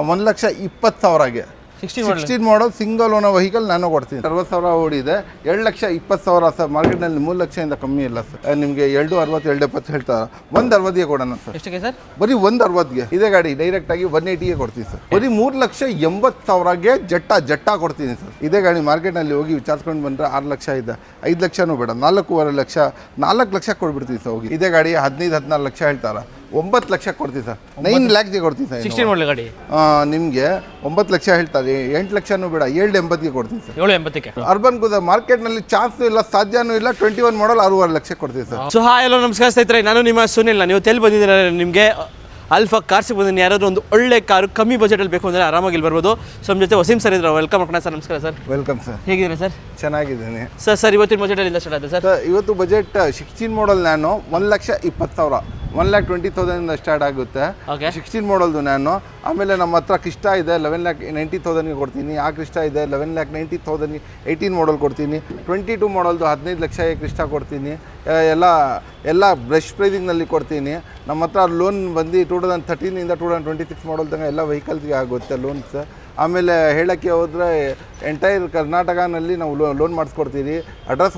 1,20,000ಗೆ 16 model single owner vehicle ನಾನು ಕೊಡ್ತೀನಿ. 60,000 ಓಡಿದೆ. 2,20,000 ಸರ್. ಮಾರ್ಕೆಟ್ನಲ್ಲಿ 3 ಲಕ್ಷದಿಂದ ಕಮ್ಮಿ ಇಲ್ಲ ಸರ್. ನಿಮಗೆ 2,60, 2,70 ಹೇಳ್ತಾರೆ. 1,60ಗೆ ಕೊಡೋಣ ಸರ್. ಎಷ್ಟಿಗೆ ಸರ್? ಬರೀ 1,60ಗೆ. ಇದೇ ಗಾಡಿ ಡೈರೆಕ್ಟ್ ಆಗಿ 180ಗೆ ಕೊಡ್ತೀನಿ ಸರ್. ಬರೀ 3,80,000ಗೆ ಜಟ್ಟ ಕೊಡ್ತೀನಿ ಸರ್. ಇದೇ ಗಾಡಿ ಮಾರ್ಕೆಟ್ನಲ್ಲಿ ಹೋಗಿ ವಿಚಾರಿಸ್ಕೊಂಡು ಬಂದರೆ 6 ಲಕ್ಷ ಇದೆ. 5 ಲಕ್ಷನೂ ಬೇಡ, 4.5 ಲಕ್ಷ, 4 ಲಕ್ಷ ಕೊಡ್ಬಿಡ್ತೀವಿ ಸರ್ ಹೋಗಿ. ಇದೇ ಗಾಡಿ 15-14 ಲಕ್ಷ ಹೇಳ್ತಾರೆ. 9 ಲಕ್ಷ ಕೊಡ್ತೀವಿ ಸರ್. 9 ಲ್ಯಾಕ್ಗೆ ಕೊಡ್ತೀವಿ ಸರ್. 16 ಮಾಡಲ್ ಗಾಡಿ ನಿಮಗೆ 9 ಲಕ್ಷ ಹೇಳ್ತಾರೆ. 8 ಲಕ್ಷನೂ ಬೇಡ, 780ಗೆ ಕೊಡ್ತೀವಿ ಸರ್. 780ಕ್ಕೆ. ಅರ್ಬನ್ ಕ್ರೂಸರ್ ಮಾರ್ಕೆಟ್ನಲ್ಲಿ ಚಾನ್ಸು ಇಲ್ಲ, ಸಾಧ್ಯನೂ ಇಲ್ಲ. 21 ಮಾಡಲ್ 6.5 ಲಕ್ಷ ಕೊಡ್ತೀವಿ ಸರ್. ಸೊ ಹಾಯ್ ಹಲೋ ನಮಸ್ಕಾರ ಸ್ನೇಹಿತರೆ, ನಾನು ನಿಮ್ಮ ಸುನಿಲ್. ನೀವು ಎಲ್ಲಿ ಬಂದಿದ್ದೀರ? ನಿಮಗೆ ಅಲ್ಫಾ ಕಾರ್ಸಿಗೆ ಬಂದಿದ್ದೀನಿ. ಯಾರಾದರೂ ಒಂದು ಒಳ್ಳೆ ಕಾರು ಕಮ್ಮಿ ಬಜೆಟಲ್ಲಿ ಬೇಕು ಅಂದರೆ ಆರಾಮಾಗಿ ಇಲ್ಲಿ ಬರ್ಬೋದು. ಸೊ ನಮ್ಮ ಜೊತೆ ವಸೀಂ ಸರ್ ಇದ್ರು. ವೆಲ್ಕಮ್ ಮಾಡೋಣ ಸರ್. ನಮಸ್ಕಾರ ಸರ್. Welcome sir. ಹೇಗಿದ್ದೀರಾ ಸರ್? ಚೆನ್ನಾಗಿದ್ದೀನಿ ಸರ್ ಇವತ್ತಿನ ಬಜೆಟಲ್ಲಿಂದ ಸ್ಟಾರ್ಟ್ ಆಗಿದೆ ಸರ್. ಇವತ್ತು ಬಜೆಟ್ 16 ಮಾಡಲ್ ನಾನು 1,20,000, 1,20,000 ಸ್ಟಾರ್ಟ್ ಆಗುತ್ತೆ. 16 ಮಾಡಲ್ದು ನಾನು. ಆಮೇಲೆ ನಮ್ಮ ಹತ್ರ ಕ್ರಿಸ್ಟ ಇದೆ, 11,90,000ಗೆ ಕೊಡ್ತೀನಿ. ಆ ಕ್ರಿಸ್ಟ ಇದೆ 11,90,000ಗೆ 18 ಮಾಡಲ್ ಕೊಡ್ತೀನಿ. 22 ಮಾಡಲ್ದು 15 ಲಕ್ಷಕ್ಕೆ ಕ್ರಿಸ್ಟ ಕೊಡ್ತೀನಿ. ಎಲ್ಲ ಬ್ರಷ್ ಪ್ರೈಸಿಂಗ್ನಲ್ಲಿ ಕೊಡ್ತೀನಿ. ನಮ್ಮ ಹತ್ರ ಲೋನ್ ಬಂದು 2013ಇಂದ 2026 ಮಾಡಲ್ ತನಕ ಎಲ್ಲ ವೆಹಿಕಲ್ಸ್ಗೆ ಆಗುತ್ತೆ ಲೋನ್ಸ್. ಆಮೇಲೆ ಹೇಳೋಕ್ಕೆ ಹೋದರೆ ಎಂಟೈರ್ ಕರ್ನಾಟಕನಲ್ಲಿ ನಾವು ಲೋನ್ ಮಾಡಿಸ್ಕೊಡ್ತೀವಿ. ಅಡ್ರೆಸ್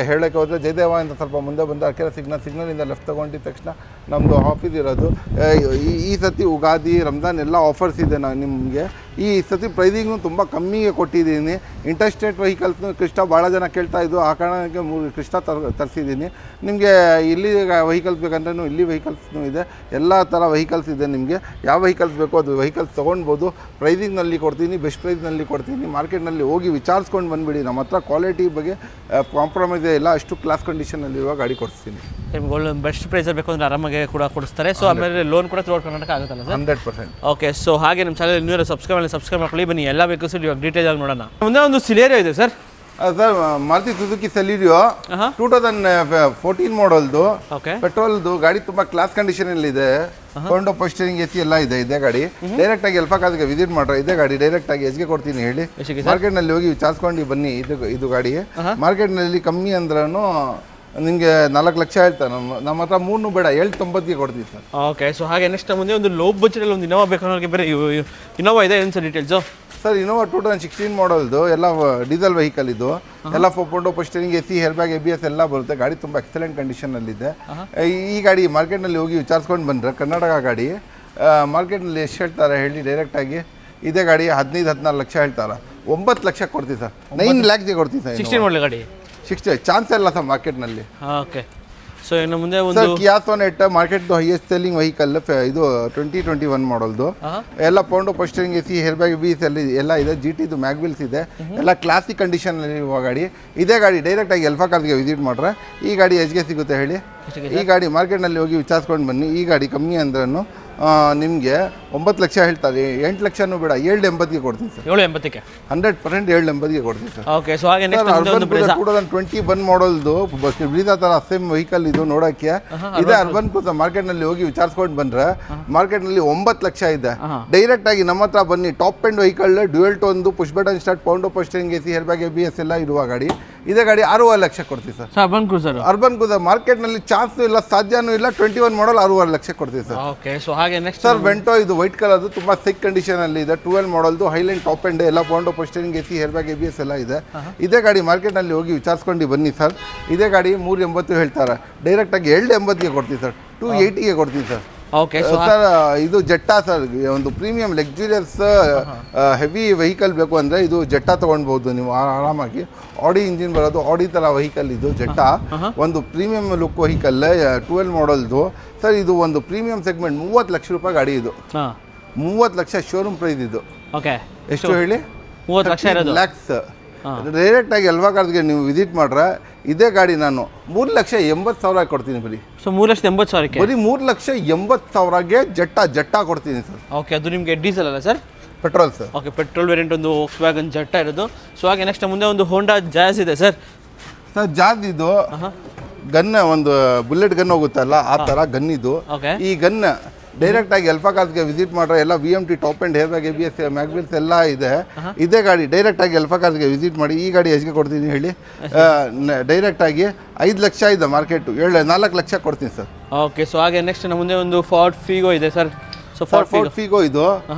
ಹೇಳೋಕ್ಕೆ ಹೋದರೆ ಜಯದೇವ ಅಂತ ಸ್ವಲ್ಪ ಮುಂದೆ ಬಂದು ಅರ್ಕೆರೆ ಸಿಗ್ನಲಿಂದ ಲೆಫ್ಟ್ ತೊಗೊಂಡಿದ್ದ ತಕ್ಷಣ ನಮ್ಮದು ಆಫೀಸ್ ಇರೋದು. ಈ ಸತಿ ಉಗಾದಿ, ರಂಜಾನ್ ಎಲ್ಲ ಆಫರ್ಸ್ ಇದೆ ನಿಮಗೆ. ಈ ಸತಿ ಪ್ರೈಸಿಂಗ್ನು ತುಂಬ ಕಮ್ಮಿಗೆ ಕೊಟ್ಟಿದ್ದೀನಿ. ಇಂಟರ್ಸ್ಟೇಟ್ ವೆಹಿಕಲ್ಸ್ನು ಕ್ರಿಸ್ಟ ಭಾಳ ಜನ ಕೇಳ್ತಾಯಿದ್ದು, ಆ ಕಾರಣಕ್ಕೆ 3 ಕ್ರಿಸ್ಟ ತರಿಸಿದ್ದೀನಿ. ನಿಮಗೆ ಇಲ್ಲಿ ವೆಹಿಕಲ್ಸ್ ಬೇಕಂದ್ರೂ ಇಲ್ಲಿ ವೆಹಿಕಲ್ಸ್ನೂ ಇದೆ. ಎಲ್ಲ ಥರ ವೆಹಿಕಲ್ಸ್ ಇದೆ. ನಿಮಗೆ ಯಾವ ವೆಹಿಕಲ್ಸ್ ಬೇಕೋ ಅದು ವೆಹಿಕಲ್ಸ್ ತೊಗೊಳ್ಬೋದು. ಪ್ರೈಸಿಂಗ್ನಲ್ಲಿ ಕೊಡ್ತೀನಿ, ಬೆಸ್ಟ್ ಪ್ರೈಸ್ನಲ್ಲಿ ಕೊಡ್ತೀನಿ. ಮಾರ್ಕೆಟ್ನಲ್ಲಿ ಹೋಗಿ ವಿಚಾರಿಸ್ಕೊಂಡು ಬಂದುಬಿಡಿ. ನಮ್ಮ ಹತ್ರ ಕ್ವಾಲಿಟಿ ಬಗ್ಗೆ ಕಾಂಪ್ರಮೈಸ್ ಇಲ್ಲ, ಅಷ್ಟು ಕ್ಲಾಸ್ ಕಂಡೀಷನಲ್ಲಿರುವ ಗಾಡಿ ಕೊಡಿಸ್ತೀನಿ. ನಿಮ್ಗೆ ಒಳ್ಳೆ ಬೆಸ್ಟ್ ಪ್ರೈಸಲ್ಲಿ ಬೇಕು ಅಂದರೆ ಆರಾಮಾಗಿ ಕೂಡ ಕೊಡಿಸ್ತಾರೆ. ಸೊ ಆಮೇಲೆ ಲೋನ್ ಕೂಡ ಥ್ರೂ ಔಟ್ ಕರ್ನಾಟಕ ಆಗುತ್ತಲ್ಲ ಸರ್? 100%. ಓಕೆ. ಸೊ ಹಾಗೆ ನಮ್ಮ ಚಾನಲ್ ಇನ್ನೂ ಸಬ್ಸ್ಕ್ರೈಬ್ ಮಾಡ್ಕೊಳ್ಳಿ. ಬನ್ನಿ ಎಲ್ಲ ವೆಹಿಕಲ್ಸ್ ಇವಾಗ ಡೀಟೇಲ್ ಆಗಿ ನೋಡೋಣ. ಮುಂದೆ ಒಂದು ಸಿಲೇರಿಯೋ ಇದೆ ಸರ್. ಸರ್ ಮಾರುತಿ ಸುಜುಕಿ ಸೆಲೀರಿಯೋ 2014 ಮಾಡಲ್ದು ಪೆಟ್ರೋಲ್ದು ಗಾಡಿ. ತುಂಬ ಕ್ಲಾಸ್ ಕಂಡೀಷನಲ್ಲಿದೆ. ಕೊಂಡೋ ಪೋಸ್ಟರಿಂಗ್ AC ಎಲ್ಲ ಇದೆ. ಇದೇ ಗಾಡಿ ಡೈರೆಕ್ಟಾಗಿ ಎಲ್ಫಾಕಾದ್ಗೆ ವಿಸಿಟ್ ಮಾಡ್ರೆ ಇದೇ ಗಾಡಿ ಡೈರೆಕ್ಟಾಗಿ ಎಸ್ಗೆ ಕೊಡ್ತೀನಿ ಹೇಳಿ. ಮಾರ್ಕೆಟ್ನಲ್ಲಿ ಹೋಗಿ ವಿಚಾರಿಸ್ಕೊಂಡು ಬನ್ನಿ. ಇದು ಗಾಡಿ ಮಾರ್ಕೆಟ್ನಲ್ಲಿ ಕಮ್ಮಿ ಅಂದ್ರೂ ನಿಮಗೆ 4 ಲಕ್ಷ ಹೇಳ್ತಾರೆ. ನಮ್ಮ ಹತ್ರ 3 ಬೇಡ, 790ಗೆ ಕೊಡ್ತೀವಿ ಸರ್. ಓಕೆ. ಸೊ ಹಾಗೆ ನೆಕ್ಸ್ಟ್ ಮುಂದೆ ಒಂದು ಲೋ ಬಜೆಟಲ್ಲಿ ಒಂದು ಇನೋವಾ ಬೇಕು ಅನ್ನೋರಿಗೆ ಬೇರೆ ಇನೋವಾ ಇದೆ. ಏನು ಸರ್ ಡೀಟೇಲ್ಸು? ಸರ್ ಇನೋವಾ 2016 ಮಾಡಲ್ದು ಎಲ್ಲ ಡೀಸೆಲ್ ವೆಹಿಕಲ್ ಇದು. ಎಲ್ಲ ಕೊಂಡೋ ಪೋಸ್ಟರಿಂಗ್ AC, ಹೇರ್ ಬ್ಯಾಗ್, ABS ಎಲ್ಲ ಬರುತ್ತೆ. ಗಾಡಿ ತುಂಬ ಎಕ್ಸಲೆಂಟ್ ಕಂಡೀಷನಲ್ಲಿದೆ. ಈ ಗಾಡಿ ಮಾರ್ಕೆಟ್ನಲ್ಲಿ ಹೋಗಿ ವಿಚಾರಿಸ್ಕೊಂಡು ಬಂದರೆ ಕರ್ನಾಟಕ ಗಾಡಿ ಮಾರ್ಕೆಟ್ನಲ್ಲಿ ಎಷ್ಟು ಹೇಳ್ತಾರೆ ಹೇಳಿ ಡೈರೆಕ್ಟಾಗಿ. ಇದೇ ಗಾಡಿ 15-14 ಲಕ್ಷ ಹೇಳ್ತಾರೆ. 9 ಲಕ್ಷ ಕೊಡ್ತೀವಿ ಸರ್. 9 ಲ್ಯಾಕ್ಗೆ ಕೊಡ್ತೀವಿ ಸರ್. 16 ಮಾಡಲ್ ಗಾಡಿ 60 ಚಾನ್ಸ್ ಇಲ್ಲ ಸರ್ ಮಾರ್ಕೆಟ್ನಲ್ಲಿ. ಓಕೆ. ಸೊ ಇನ್ನು ಮುಂದೆ ಒಂದು ಸರ್ ಕಿಯಾ ಸೋನೆಟ್ ಮಾರ್ಕೆಟ್ದು ಹೈಯೆಸ್ಟ್ ಸೆಲ್ಲಿಂಗ್ ವೆಹಿಕಲ್ ಇದು 2021 ಮಾಡಲ್ದು. ಎಲ್ಲ ಪೌಂಡೋ ಪೋಸ್ಟರಿಂಗ್ AC, ಹೇರ್ ಬ್ಯಾಗ್, ABS ಎಲ್ಲ ಇದೆ. GTದು ಮ್ಯಾಗ್ವಿಲ್ಸ್ ಇದೆ. ಎಲ್ಲ ಕ್ಲಾಸಿಕ್ ಕಂಡೀಷನಲ್ಲಿ ಇರುವ ಗಾಡಿ. ಇದೇ ಗಾಡಿ ಡೈರೆಕ್ಟಾಗಿ ಎಲ್ಫಾ ಕಾರ್ಗೆ ವಿಸಿಟ್ ಮಾಡ್ರೆ ಈ ಗಾಡಿ ಎಷ್ಗೆ ಸಿಗುತ್ತೆ ಹೇಳಿ. ಈ ಗಾಡಿ ಮಾರ್ಕೆಟ್ನಲ್ಲಿ ಹೋಗಿ ವಿಚಾರಿಸ್ಕೊಂಡು ಬನ್ನಿ. ಈ ಗಾಡಿ ಕಮ್ಮಿ ಅಂದ್ರೂ ನಿಮಗೆ 9 ಲಕ್ಷ ಹೇಳ್ತಾರೆ. 8 ಲಕ್ಷನೂ ಬೇಡ, 780ಗೆ ಕೊಡ್ತೀನಿ ಸರ್. 780ಕ್ಕೆ 100% 780ಗೆ ಕೊಡ್ತೀನಿ ಸರ್. ಓಕೆ. ಸೊ ಹಾಗೆ ನೆಕ್ಸ್ಟ್ 2021 ಮಾಡಲ್ದು ಬ್ರೀಜಾ ಥರ ಸೇಮ್ ವೆಹಿಕಲ್ ಇದು ನೋಡೋಕ್ಕೆ ಇದೆ. ಅರ್ಬನ್ ಕ್ರೂಸರ್ ಮಾರ್ಕೆಟ್ನಲ್ಲಿ ಹೋಗಿ ವಿಚಾರಿಸ್ಕೊಂಡು ಬಂದರೆ ಮಾರ್ಕೆಟ್ನಲ್ಲಿ 9 ಲಕ್ಷ ಇದೆ. ಡೈರೆಕ್ಟಾಗಿ ನಮ್ಮ ಹತ್ರ ಬನ್ನಿ. ಟಾಪ್ ಎಂಡ್ ವೆಹಿಕಲ್, ಡ್ಯುಯಲ್ ಟೋನ್ದು, ಪುಷ್ ಬಟನ್ ಸ್ಟಾರ್ಟ್, ಪೌಂಡೋ ಪೋಸ್ಟರಿಂಗ್ AC, ಹೇರ್ ಬ್ಯಾಗ್, ABS ಎಲ್ಲ ಇರುವ ಗಾಡಿ. ಇದೇ ಗಾಡಿ 6.5 ಲಕ್ಷ ಕೊಡ್ತೀವಿ ಸರ್. ಅರ್ಬನ್ ಕ್ರೂಸರ್ ಮಾರ್ಕೆಟ್ನಲ್ಲಿ ಚಾನ್ಸು ಇಲ್ಲ, ಸಾಧ್ಯನೂ ಇಲ್ಲ. 21 ಮಾಡಲ್ 6.5 ಲಕ್ಷ ಕೊಡ್ತೀವಿ ಸರ್. ಓಕೆ. ಸೊ ಹಾಗೆ ನೆಕ್ಸ್ಟ್ ಸರ್ ವೆಂಟೋ ಇದು ವೈಟ್ ಕಲರ್ದು ತುಂಬ ಸಿಕ್ ಕಂಡೀಷನಲ್ಲಿ ಇದೆ. 12 ಮಾಡಲ್ದು ಹೈಲೈನ್ ಟಾಪ್ ಎಂಡ್ ಎಲ್ಲ ಪೌಂಡೋ ಪೋಸ್ಟರಿಂಗ್ AC, ಹೇರ್ ಬ್ಯಾಗ್, ABS ಎಲ್ಲ ಇದೆ. ಇದೇ ಗಾಡಿ ಮಾರ್ಕೆಟ್ನಲ್ಲಿ ಹೋಗಿ ವಿಚಾರಿಸ್ಕೊಂಡು ಬನ್ನಿ ಸರ್. ಇದೇ ಗಾಡಿ 380 ಹೇಳ್ತಾರೆ. ಡೈರೆಕ್ಟಾಗಿ 780ಗೆ ಕೊಡ್ತೀವಿ ಸರ್. 280ಗೆ ಕೊಡ್ತೀವಿ ಸರ್. ಓಕೆ. ಸರ್ ಇದು ಜೆಟ್ಟಾ ಸರ್. ಒಂದು ಪ್ರೀಮಿಯಂ ಲಕ್ಸುರಿಯಸ್ ಹೆವಿ ವೆಹಿಕಲ್ ಬೇಕು ಅಂದರೆ ಇದು ಜೆಟ್ಟಾ ತೊಗೊಳ್ಬೋದು ನೀವು ಆರಾಮಾಗಿ. ಆಡಿ ಇಂಜಿನ್ ಬರೋದು, ಆಡಿ ಥರ ವೆಹಿಕಲ್ ಇದು ಜೆಟ್ಟಾ. ಒಂದು ಪ್ರೀಮಿಯಂ ಲುಕ್ ವೆಹಿಕಲ್ 12 ಮಾಡಲ್ದು ಸರ್. ಇದು ಒಂದು ಪ್ರೀಮಿಯಂ ಸೆಗ್ಮೆಂಟ್. 30 ಲಕ್ಷ ರೂಪಾಯಿ ಗಾಡಿ ಇದು. 30 ಲಕ್ಷ ಶೋರೂಮ್ ಪ್ರೈಸ್ ಇದು. ಓಕೆ. ಎಷ್ಟು ಹೇಳಿ? 30 ಲಕ್ಷ ಲ್ಯಾಕ್ಸ್. ಡೈರೆಕ್ಟಾಗಿ ಎಲ್ವಾ ಕಾರ್ಗೆ ನೀವು ವಿಸಿಟ್ ಮಾಡ್ರೆ ಇದೇ ಗಾಡಿ ನಾನು 3,80,000 ಕೊಡ್ತೀನಿ ಬರೀ. ಸೊ 3,80,000ಕ್ಕೆ ಬರೀ 3,80,000ಗೆ ಜೆಟ್ಟಾ ಕೊಡ್ತೀನಿ ಸರ್. ಓಕೆ. ಅದು ನಿಮಗೆ ಡೀಸೆಲ್ ಅಲ್ಲ sir? Petrol sir. Okay. Petrol variant ಒಂದು Volkswagen ಜೆಟ್ಟಾ ಇರೋದು. ಸೊ ಹಾಗೆ ನೆಕ್ಸ್ಟ್ ಮುಂದೆ ಒಂದು ಹೋಂಡಾ ಜಾಜ್ ಇದೆ ಸರ್. ಸರ್ ಜಾಜ್ ಇದು ಗನ್, ಒಂದು ಬುಲೆಟ್ ಗನ್ ಹೋಗುತ್ತಲ್ಲ ಆ ಥರ ಗನ್ ಇದು. ಈ ಗನ್ ಡೈರೆಕ್ಟಾಗಿ ಎಲ್ಫಾ ಕಾರ್ಸ್ಗೆ ವಿಸಿಟ್ ಮಾಡ್ರೆ ಎಲ್ಲ VMT top end, hair bag, ABS, mag wheels ಎಲ್ಲ ಇದೆ. ಇದೇ ಗಾಡಿ ಡೈರೆಕ್ಟಾಗಿ ಎಲ್ಫಾ ಕಾರ್ಸ್ಗೆ ವಿಸಿಟ್ ಮಾಡಿ. ಈ ಗಾಡಿ ಎಷ್ಟಿಗೆ ಕೊಡ್ತೀನಿ ಹೇಳಿ? ಡೈರೆಕ್ಟಾಗಿ 5 ಲಕ್ಷ ಇದೆ ಮಾರ್ಕೆಟು. 4 ಲಕ್ಷ ಕೊಡ್ತೀನಿ ಸರ್. ಓಕೆ. ಸೊ ಹಾಗೆ ನೆಕ್ಸ್ಟ್ ನಮ್ಮ ಮುಂದೆ ಒಂದು ಫಾರ್ಡ್ ಫಿಗೋ ಇದೆ ಸರ್. ಸೊ ಫೋರ್ಟ್ ಫಿಗೋ ಇದು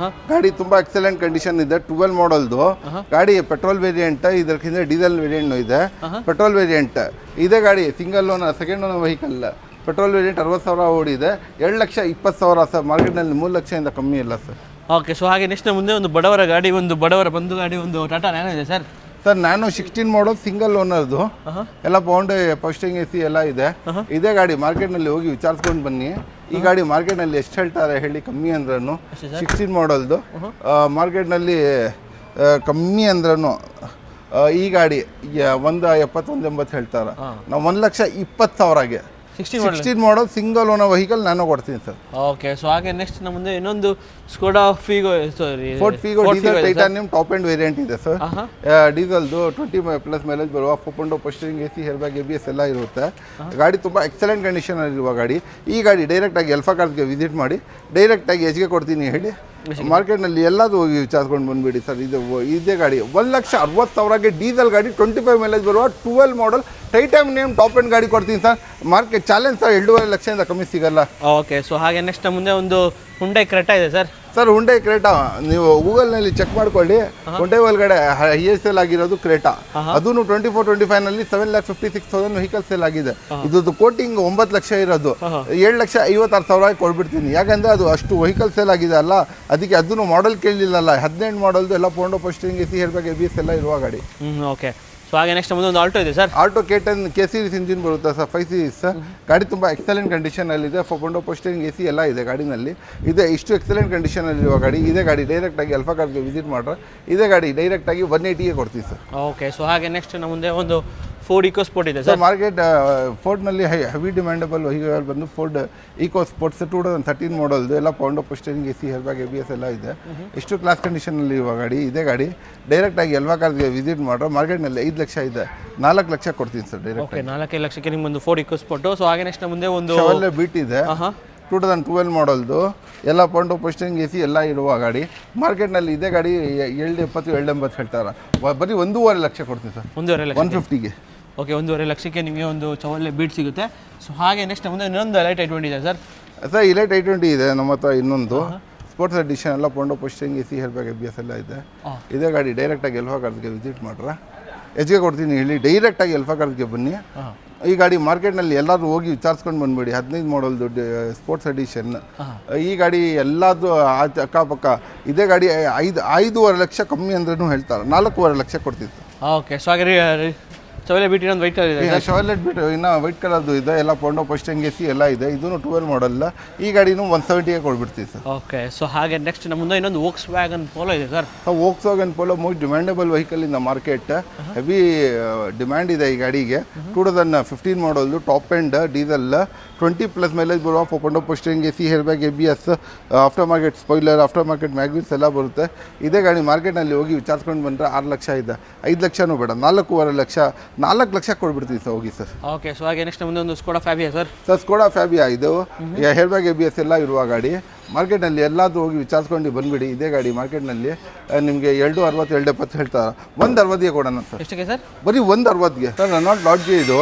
ಗಾಡಿ ತುಂಬಾ ಎಕ್ಸಲೆಂಟ್ ಕಂಡೀಷನ್ ಇದೆ. 12 ಮಾಡಲ್ದು ಗಾಡಿ, ಪೆಟ್ರೋಲ್ ವೇರಿಯಂಟ್, ಇದಕ್ಕಿಂತ ಡೀಸೆಲ್ ವೇರಿಯಂಟ್ ಇದೆ. ಪೆಟ್ರೋಲ್ ವೇರಿಯಂಟ್ ಇದೇ ಗಾಡಿ, single owner, second owner vehicle. Petrol variant 60,000 ಓಡಿದೆ. 2,20,000 ಸರ್. ಮಾರ್ಕೆಟ್ನಲ್ಲಿ 3 ಲಕ್ಷದಿಂದ ಕಮ್ಮಿ ಇಲ್ಲ ಸರ್. ಓಕೆ, ಸೊ ಹಾಗೆ ನೆಕ್ಸ್ಟ್ ಮುಂದೆ ಒಂದು ಬಡವರ ಗಾಡಿ, ಒಂದು ಬಡವರ ಬಂಧು ಗಾಡಿ, ಒಂದು ಟಾಟಾ ನ್ಯಾನೋ ಇದೆ sir. Sir Nano 16 model single ಓನರ್ದು, ಎಲ್ಲ ಬೌಂಡ್ ಪೋಸ್ಟಿಂಗ್ AC ಎಲ್ಲ ಇದೆ. ಇದೇ ಗಾಡಿ ಮಾರ್ಕೆಟ್ನಲ್ಲಿ ಹೋಗಿ ವಿಚಾರಿಸ್ಕೊಂಡು ಬನ್ನಿ. ಈ ಗಾಡಿ ಮಾರ್ಕೆಟ್ನಲ್ಲಿ ಎಷ್ಟು ಹೇಳ್ತಾರೆ ಹೇಳಿ? ಕಮ್ಮಿ ಅಂದ್ರೂ 16 ಮಾಡಲ್ದು ಮಾರ್ಕೆಟ್ನಲ್ಲಿ ಕಮ್ಮಿ ಅಂದ್ರೂ ಈ ಗಾಡಿ 170-180 ಹೇಳ್ತಾರೆ. ನಾವು 1,20,000ಗೆ 16 ಮಾಡಲ್ ಸಿಂಗಲ್ ಓನರ್ ವೆಹಿಕಲ್ ನಾನು ಕೊಡ್ತೀನಿ ಸರ್. ಓಕೆ, ಸೊ ಹಾಗೆ ನೆಕ್ಸ್ಟ್ ನಮ್ಮ ಮುಂದೆ ಇನ್ನೊಂದು Skoda Figo, sorry Ford Figo diesel titanium top end variant ಇದೆ ಸರ್. ಡೀಸೆಲ್ದು 20+ ಮೈಲೇಜ್ ಬರುವ 4.0 ಪೋಸ್ಟರಿಂಗ್ AC, ಹೇರ್ಬ್ಯಾಗ್, ABS ಎಲ್ಲ ಇರುತ್ತೆ. ಗಾಡಿ ತುಂಬ ಎಕ್ಸಲೆಂಟ್ ಕಂಡೀಷನಲ್ಲಿರುವ ಗಾಡಿ. ಈ ಗಾಡಿ ಡೈರೆಕ್ಟಾಗಿ ಎಲ್ಫಾ ಕಾರ್ಸ್ಗೆ ವಿಸಿಟ್ ಮಾಡಿ, ಡೈರೆಕ್ಟಾಗಿ ಎಚ್ಗೆ ಕೊಡ್ತೀನಿ ಹೇಳಿ. ಮಾರ್ಕೆಟ್ನಲ್ಲಿ ಎಲ್ಲದೂ ಹೋಗಿ ವಿಚಾರಿಸ್ಕೊಂಡು ಬಂದುಬಿಡಿ ಸರ್. ಇದೇ ಗಾಡಿ 1,60,000ಗೆ ಡೀಸೆಲ್ ಗಾಡಿ, 25 ಮೈಲೇಜ್ ಬರುವ 12 ಮಾಡಲ್ ಟೈಟಾನಿಯಂ ಟಾಪ್ ಎಂಡ್ ಗಾಡಿ ಕೊಡ್ತೀನಿ ಸರ್. ಮಾರ್ಕೆಟ್ ಚಾಲೆಂಜ್ ಸರ್, 2.5 ಲಕ್ಷದಿಂದ ಕಮ್ಮಿ ಸಿಗಲ್ಲ. ಓಕೆ, ಸೊ ಹಾಗೆ ನೆಕ್ಸ್ಟ್ ಮುಂದೆ ಒಂದು ಹುಂಡೈ ಕ್ರೆಟಾ ಇದೆ ಸರ್. ಸರ್ ಹುಂಡೈ ಕ್ರೇಟಾ ನೀವು ಗೂಗಲ್ನಲ್ಲಿ ಚೆಕ್ ಮಾಡ್ಕೊಳ್ಳಿ. ಹುಂಡೈ ಒಳಗಡೆ ಹೈಯೆಸ್ಟ್ ಸೇಲ್ ಆಗಿರೋದು ಕ್ರೇಟಾ. ಅದೂ 24-25ನಲ್ಲಿ 7,56,000 ವೆಹಿಕಲ್ ಸೇಲ್ ಆಗಿದೆ. ಇದ್ದು ಕೋಟಿಂಗ್ 9 ಲಕ್ಷ ಇರೋದು 7,56,000 ಕೊಡ್ಬಿಡ್ತೀನಿ. ಯಾಕಂದರೆ ಅದು ಅಷ್ಟು ವೆಹಿಕಲ್ ಸೇಲ್ ಆಗಿದೆ ಅಲ್ಲ, ಅದಕ್ಕೆ ಅದನ್ನು ಮಾಡಲ್ ಕೇಳಲಿಲ್ಲಲ್ಲ. 18 ಮಾಡಲ್ದು ಎಲ್ಲ ಪೌಂಡೋ ಪೋಸ್ಟಿಂಗ್ AC, ಹೇರ್ಬ್ಯಾಗ್, ABS ಎಲ್ಲ ಇರುವ ಗಾಡಿ. ಓಕೆ, ಸೊ ಹಾಗೆ ನೆಕ್ಸ್ಟ್ ಮುಂದೆ ಒಂದು ಆಲ್ಟೋ ಇದೆ sir. Alto K10 K series engine ಬರುತ್ತೆ ಸರ್, 5 ಸೀರೀಸ್. ಗಾಡಿ ತುಂಬ ಎಕ್ಸಲೆಂಟ್ ಕಂಡೀಷನಲ್ಲಿದೆ. 4.0 ಪೋಸ್ಟರಿಂಗ್ AC ಎಲ್ಲ ಇದೆ ಗಾಡಿನಲ್ಲಿ. ಇದೆ ಇಷ್ಟು ಎಕ್ಸಲೆಂಟ್ ಕಂಡೀಷನಲ್ಲಿರುವ ಗಾಡಿ. ಇದೇ ಗಾಡಿ ಡೈರೆಕ್ಟಾಗಿ ಎಲ್ಫಾ ಕಾರ್ಗೆ ವಿಸಿಟ್ ಮಾಡ್ರೆ ಇದೇ ಗಾಡಿ ಡೈರೆಕ್ಟಾಗಿ 180ಗೆ ಕೊಡ್ತೀವಿ ಸರ್. ಓಕೆ, ಸೊ ಹಾಗೆ ನೆಕ್ಸ್ಟ್ ನಮ್ಮ ಮುಂದೆ ಒಂದು ಫೋರ್ಡ್ ಇಕೋ ಸ್ಪೋರ್ಟ್ ಇದೆ sir. Market ಫೋರ್ಡ್ನಲ್ಲಿ heavy demandable vehicle ಬಂದು ಫೋರ್ಡ್ ಇಕೋ ಸ್ಪೋರ್ಟ್ಸ್ 2013 ಮಾಡಲ್ದು, ಎಲ್ಲ ಪೌಂಡೋ ಪೋಸ್ಟರಿಂಗ್ AC, ಹೇರ್ಬ್ಯಾಗ್, ABS ಎಲ್ಲ ಇದೆ. ಎಷ್ಟು ಕ್ಲಾಸ್ ಕಂಡೀಷನಲ್ಲಿ ಇರುವ ಗಾಡಿ. ಇದೇ ಗಾಡಿ ಡೈರೆಕ್ಟಾಗಿ ಎಲ್ಫಾ ಕಾರ್ಗೆ ವಿಸಿಟ್ ಮಾಡ್ರೆ ಮಾರ್ಕೆಟ್ನಲ್ಲಿ 5 ಲಕ್ಷ ಇದೆ, 4 ಲಕ್ಷ ಕೊಡ್ತೀನಿ ಸರ್ ಡೈರೆಕ್ಟ್. ಓಕೆ, 4 ಲಕ್ಷಕ್ಕೆ ನಿಮ್ಮೊಂದು ಫೋರ್ಡ್ ಇಕೋ ಸ್ಪೋರ್ಟು. ಸೊ ಹಾಗೆ ನೆಕ್ಸ್ಟ್ ಮುಂದೆ ಒಂದು ಷೆವರ್ಲೆ ಬೀಟ್ ಇದೆ, 2012 ಮಾಡಲ್ದು, ಎಲ್ಲ ಪೌಂಡೋ ಪೋಸ್ಟರಿಂಗ್ AC ಎಲ್ಲ ಇರುವ ಗಾಡಿ. ಮಾರ್ಕೆಟ್ನಲ್ಲಿ ಇದೇ ಗಾಡಿ 770-780 ಹೇಳ್ತಾರೆ. ಬರೀ 1.5 ಲಕ್ಷ ಕೊಡ್ತೀನಿ ಸರ್. 1.5 ಲಕ್ಷ 150ಗೆ. ಓಕೆ, 1.5 ಲಕ್ಷಕ್ಕೆ ನಿಮಗೆ ಒಂದು ಚವಲ್ಲೆ ಬೀಟ್ ಸಿಗುತ್ತೆ. ಸೊ ಹಾಗೆ ನೆಕ್ಸ್ಟ್ ಮುಂದೆ ಇನ್ನೊಂದು ಎಲೈಟ್ i20 ಇದೆ ಸರ್. ಸರ್ ಇಲೈಟ್ i20 ಇದೆ ನಮ್ಮ ಹತ್ರ. ಇನ್ನೊಂದು ಸ್ಪೋರ್ಟ್ಸ್ ಎಡಿಷನ್, ಎಲ್ಲ ಪೌಂಡೋ ಪೋಸ್ಟರಿಂಗ್ AC, ಹೇರ್ಬ್ಯಾಗ್, ABS ಎಲ್ಲ ಇದೆ. ಇದೇ ಗಾಡಿ ಡೈರೆಕ್ಟಾಗಿ ಎಲ್ಫಾ ಕಾರ್ಸ್ಗೆ ವಿಸಿಟ್ ಮಾಡ್ರೆ ಹೆಚ್ಚಿಗೆ ಕೊಡ್ತೀನಿ ಹೇಳಿ. ಡೈರೆಕ್ಟಾಗಿ ಎಲ್ಫಾ ಕಾರ್ಸ್ಗೆ ಬನ್ನಿ. ಈ ಗಾಡಿ ಮಾರ್ಕೆಟ್ನಲ್ಲಿ ಎಲ್ಲರೂ ಹೋಗಿ ವಿಚಾರಿಸ್ಕೊಂಡು ಬಂದುಬಿಡಿ. 15 ಮಾಡಲ್ದು ಸ್ಪೋರ್ಟ್ಸ್ ಎಡಿಷನ್. ಈ ಗಾಡಿ ಎಲ್ಲದು ಅಕ್ಕಪಕ್ಕ. ಇದೇ ಗಾಡಿ 5.5 ಲಕ್ಷ ಕಮ್ಮಿ ಅಂದ್ರೂ ಹೇಳ್ತಾರೆ, 4.5 ಲಕ್ಷ ಕೊಡ್ತಿತ್ತು. ಓಕೆ, ಸೊ ಹಾಗೆ ಚವಲೆ ಬೀಟ್ ಇನ್ನೊಂದು ವೈಟ್ ಕಲರ್ ಇದೆ. ಷೆವರ್ಲೆಟ್ ಬೀಟ್ ಇನ್ನೂ ವೈಟ್ ಕಲರ್ದು ಇದೆ, ಎಲ್ಲ ಪೌಂಡೋ ಪೋಸ್ಟರಿಂಗ್ AC ಎಲ್ಲ ಇದೆ. ಇದೂ 12 ಮಾಡಲ್. ಈ ಗಾಡಿನೂ 170ಗೆ ಕೊಡ್ಬಿಡ್ತೀವಿ ಸರ್. ಓಕೆ, ಸೊ ಹಾಗೆ ನೆಕ್ಸ್ಟ್ ನಮ್ಮ ಮುಂದೆ ಇನ್ನೊಂದು ವೋಕ್ಸ್ ವ್ಯಾಗನ್ ಪೋಲೋ ಇದೆ sir. Volkswagen Polo most demandable vehicle in the market. Heavy demand ಇದೆ ಈ ಗಾಡಿಗೆ. 2015 ಮಾಡಲ್ದು, ಟಾಪ್ ಎಂಡ್ ಡೀಸೆಲ್, 20+ ಮೈಲೇಜ್ ಬರುವ 4.0 ಪೋಸ್ಟರಿಂಗ್ AC, airbag, ABS, aftermarket spoiler, aftermarket mag wheels ಎಲ್ಲ ಬರುತ್ತೆ. ಇದೇ ಗಾಡಿ ಮಾರ್ಕೆಟ್ನಲ್ಲಿ ಹೋಗಿ ವಿಚಾರಿಸ್ಕೊಂಡು ಬಂದರೆ 6 ಲಕ್ಷ ಇದೆ. 5 ಲಕ್ಷನೂ ಬೇಡ, 4.5 ಲಕ್ಷ, 4 ಲಕ್ಷ ಕೊಡ್ಬಿಡ್ತೀವಿ ಸರ್. ಹೋಗಿ ಸರ್. ಓಕೆ, ಸೊ ಹಾಗೆ ನೆಕ್ಸ್ಟ್ ಮುಂದೆ ಒಂದು Skoda Fabia sir. Sir Skoda Fabia ಇದು ಹೇರ್ಬ್ಯಾಗ್, ABS ಎಲ್ಲ ಇರುವ ಗಾಡಿ. ಮಾರ್ಕೆಟ್ನಲ್ಲಿ ಎಲ್ಲಾದರೂ ಹೋಗಿ ವಿಚಾರಿಸ್ಕೊಂಡು ಬಂದುಬಿಡಿ. ಇದೇ ಗಾಡಿ ಮಾರ್ಕೆಟ್ನಲ್ಲಿ ನಿಮಗೆ 260, 270 ಹೇಳ್ತಾರೆ. 160ಗೆ ಕೊಡೋಣ ಸರ್. ಎಷ್ಟಕ್ಕೆ ಸರ್? ಬರೀ 160ಗೆ ಸರ್. ರೆನಾಲ್ಟ್ ಲಾಡ್ಜಿ ಇದು